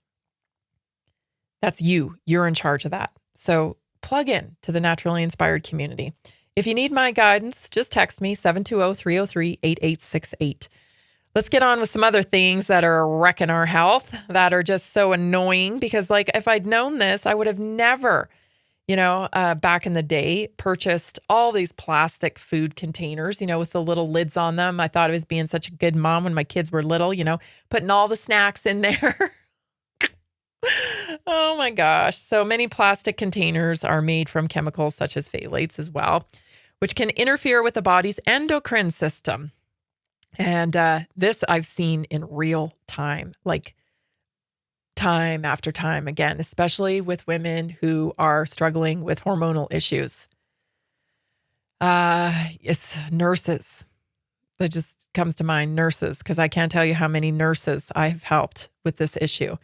That's you. You're in charge of that. So plug in to the Naturally Inspired community. If you need my guidance, just text me 720-303-8868. Let's get on with some other things that are wrecking our health, that are just so annoying, because like if I'd known this, I would have never, back in the day, purchased all these plastic food containers, with the little lids on them. I thought I was being such a good mom when my kids were little, putting all the snacks in there. Oh my gosh. So many plastic containers are made from chemicals such as phthalates as well, which can interfere with the body's endocrine system. And this I've seen in real time, like time after time again, especially with women who are struggling with hormonal issues. It's nurses. That just comes to mind, nurses, because I can't tell you how many nurses I've helped with this issue.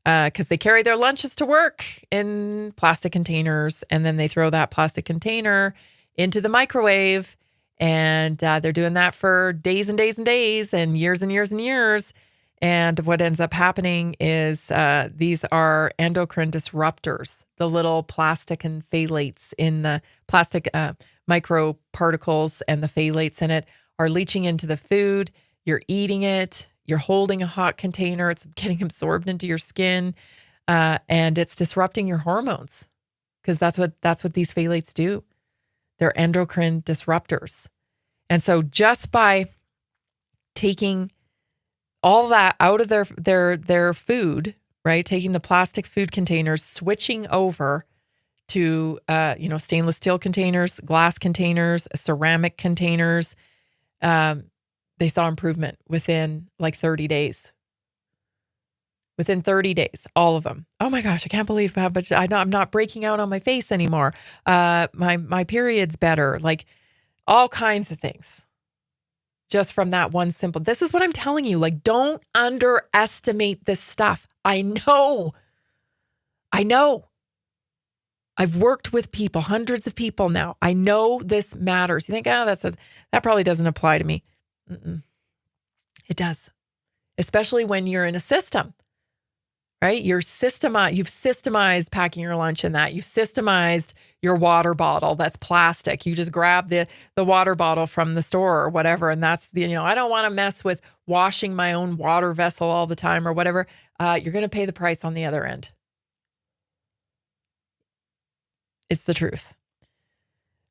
Because they carry their lunches to work in plastic containers, and then they throw that plastic container into the microwave, and they're doing that for days and days and days and years and years and years. And what ends up happening is these are endocrine disruptors. The little plastic and phthalates in the plastic microparticles and the phthalates in it are leaching into the food. You're eating it. You're holding a hot container. It's getting absorbed into your skin, and it's disrupting your hormones because that's what these phthalates do. They're endocrine disruptors. And so just by taking all that out of their food, right? Taking the plastic food containers, switching over to stainless steel containers, glass containers, ceramic containers, they saw improvement within like 30 days. Within 30 days, all of them. Oh my gosh, I can't believe how much I'm not breaking out on my face anymore. My period's better. Like all kinds of things. Just from that one simple. This is what I'm telling you. Like, don't underestimate this stuff. I know. I've worked with people, hundreds of people now. I know this matters. You think, that probably doesn't apply to me. It does, especially when you're in a system, right? You've systemized packing your lunch in that. You've systemized your water bottle that's plastic. You just grab the water bottle from the store or whatever. And that's I don't want to mess with washing my own water vessel all the time or whatever. You're going to pay the price on the other end. It's the truth.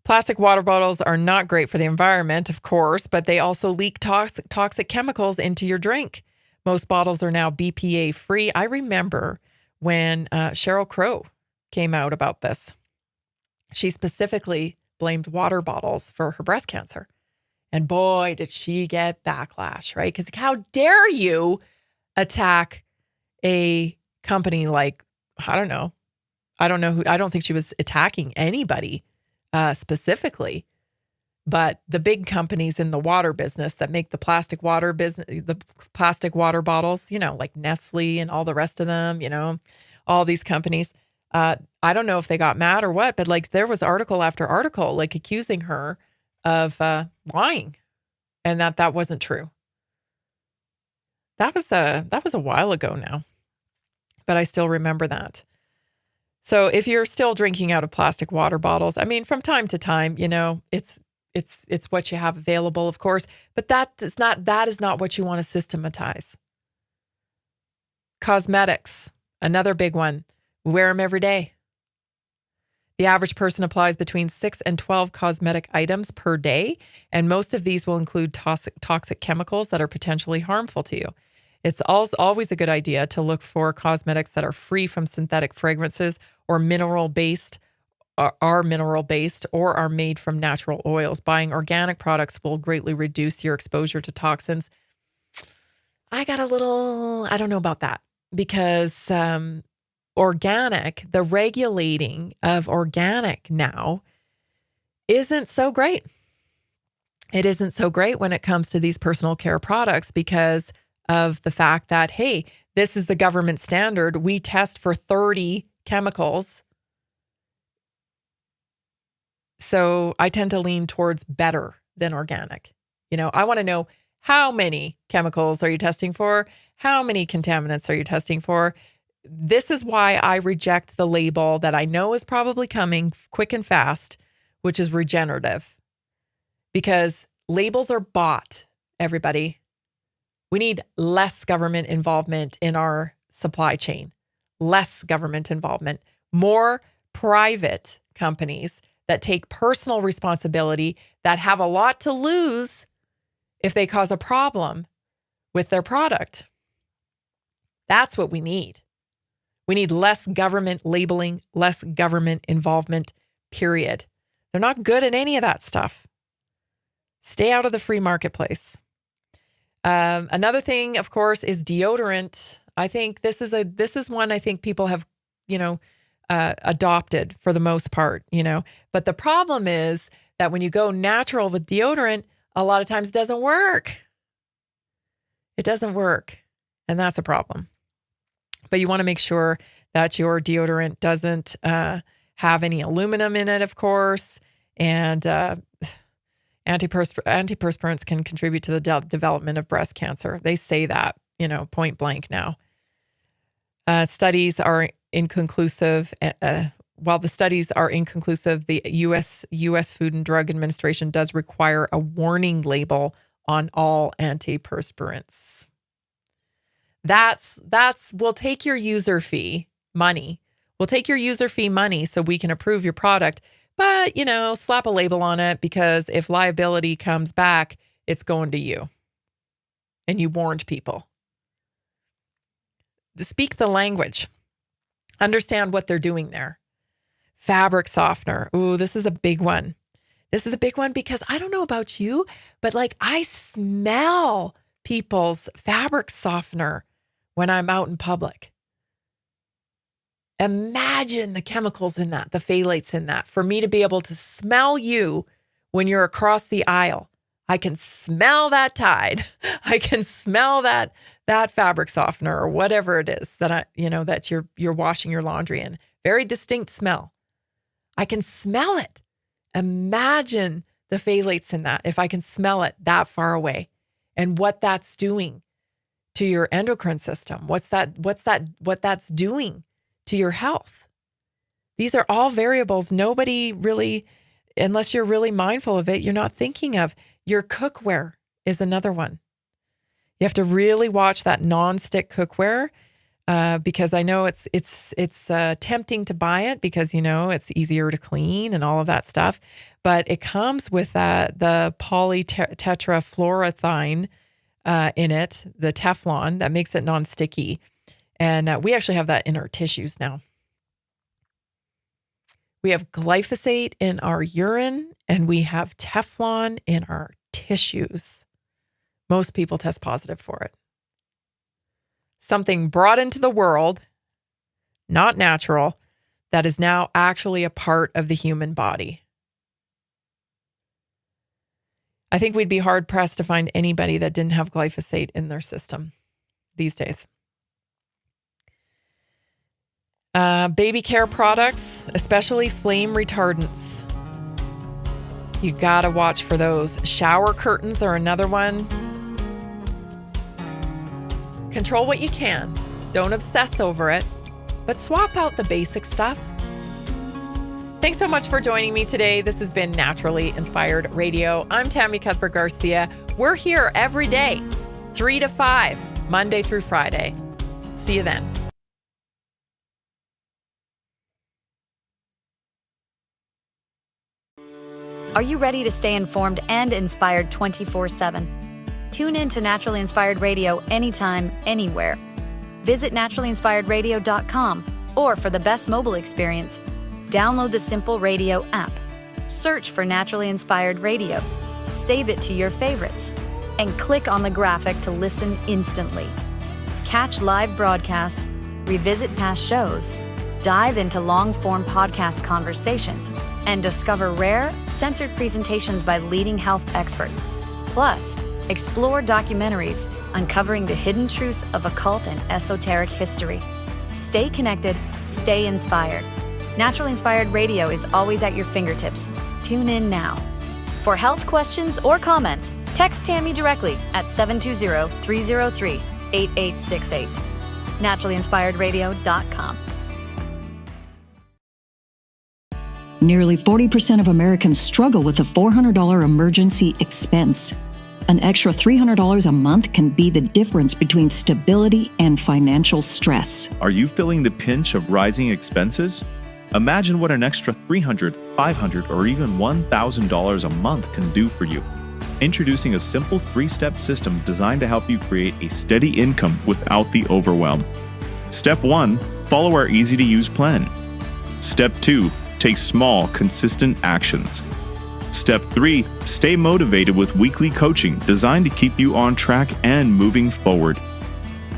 Plastic water bottles are not great for the environment, of course, but they also leak toxic chemicals into your drink. Most bottles are now BPA free. I remember when Sheryl Crow came out about this. She specifically blamed water bottles for her breast cancer. And boy, did she get backlash, right? Because how dare you attack a company like, I don't know who, I don't think she was attacking anybody specifically, but the big companies in the water business that make the plastic water bottles, like Nestle and all the rest of them, all these companies. I don't know if they got mad or what, but like there was article after article, like accusing her of lying and that wasn't true. That was a while ago now, but I still remember that. So if you're still drinking out of plastic water bottles, I mean, from time to time, it's what you have available, of course, but that is not what you want to systematize. Cosmetics, another big one. We wear them every day. The average person applies between 6 and 12 cosmetic items per day, and most of these will include toxic chemicals that are potentially harmful to you. It's always a good idea to look for cosmetics that are free from synthetic fragrances or mineral-based, or are made from natural oils. Buying organic products will greatly reduce your exposure to toxins. I don't know about that because organic, the regulating of organic now isn't so great. It isn't so great when it comes to these personal care products because of the fact that, hey, this is the government standard. We test for 30 chemicals. So I tend to lean towards better than organic. I want to know how many chemicals are you testing for? How many contaminants are you testing for? This is why I reject the label that I know is probably coming quick and fast, which is regenerative. Because labels are bought, everybody. We need less government involvement in our supply chain, less government involvement, more private companies that take personal responsibility, that have a lot to lose if they cause a problem with their product. That's what we need. We need less government labeling, less government involvement, period. They're not good at any of that stuff. Stay out of the free marketplace. Another thing, of course, is deodorant. I think this is one I think people have, adopted for the most part, But the problem is that when you go natural with deodorant, a lot of times it doesn't work. It doesn't work. And that's a problem. But you want to make sure that your deodorant doesn't have any aluminum in it, of course. And antiperspirants can contribute to the development of breast cancer. They say that, point blank now. Studies are inconclusive. While the studies are inconclusive, the U.S. Food and Drug Administration does require a warning label on all antiperspirants. We'll take your user fee money. We'll take your user fee money so we can approve your product, but, slap a label on it, because if liability comes back, it's going to you. And you warned people. Speak the language. Understand what they're doing there. Fabric softener. Ooh, this is a big one. This is a big one because I don't know about you, but I smell people's fabric softener when I'm out in public. Imagine the chemicals in that, the phthalates in that. For me to be able to smell you when you're across the aisle, I can smell that Tide. I can smell that fabric softener or whatever it is that that you're washing your laundry in. Very distinct smell. I can smell it. Imagine the phthalates in that. If I can smell it that far away, and what that's doing to your endocrine system, what that's doing to your health. These are all variables nobody really, unless you're really mindful of it, you're not thinking of. Your cookware is another one. You have to really watch that non-stick cookware because I know it's tempting to buy it because it's easier to clean and all of that stuff, but it comes with the polytetrafluoroethane in it, the Teflon that makes it non-sticky. And we actually have that in our tissues now. We have glyphosate in our urine, and we have Teflon in our tissues. Most people test positive for it. Something brought into the world, not natural, that is now actually a part of the human body. I think we'd be hard-pressed to find anybody that didn't have glyphosate in their system these days. Baby care products, especially flame retardants. You gotta watch for those. Shower curtains are another one. Control what you can. Don't obsess over it, but swap out the basic stuff. Thanks so much for joining me today. This has been Naturally Inspired Radio. I'm Tammy Cuthbert Garcia. We're here every day, 3 to 5, Monday through Friday. See you then. Are you ready to stay informed and inspired 24/7? Tune in to Naturally Inspired Radio anytime, anywhere. Visit NaturallyInspiredRadio.com, or for the best mobile experience, download the Simple Radio app. Search for Naturally Inspired Radio, save it to your favorites, and click on the graphic to listen instantly. Catch live broadcasts, revisit past shows, dive into long-form podcast conversations, and discover rare, censored presentations by leading health experts. Plus, explore documentaries uncovering the hidden truths of occult and esoteric history. Stay connected, stay inspired. Naturally Inspired Radio is always at your fingertips. Tune in now. For health questions or comments, text Tammy directly at 720-303-8868. NaturallyInspiredRadio.com. Nearly 40% of Americans struggle with a $400 emergency expense. An extra $300 a month can be the difference between stability and financial stress. Are you feeling the pinch of rising expenses? Imagine what an extra $300, $500, or even $1,000 a month can do for you. Introducing a simple 3-step system designed to help you create a steady income without the overwhelm. Step 1, Follow our easy-to-use plan. Step 2. Take small, consistent actions. Step 3. Stay motivated with weekly coaching designed to keep you on track and moving forward.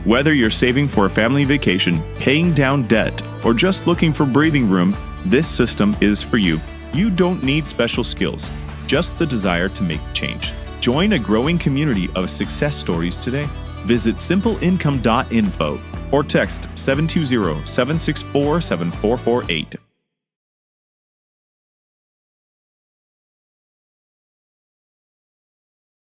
Whether you're saving for a family vacation, paying down debt, or just looking for breathing room, this system is for you. You don't need special skills, just the desire to make change. Join a growing community of success stories today. Visit simpleincome.info or text 720-764-7448.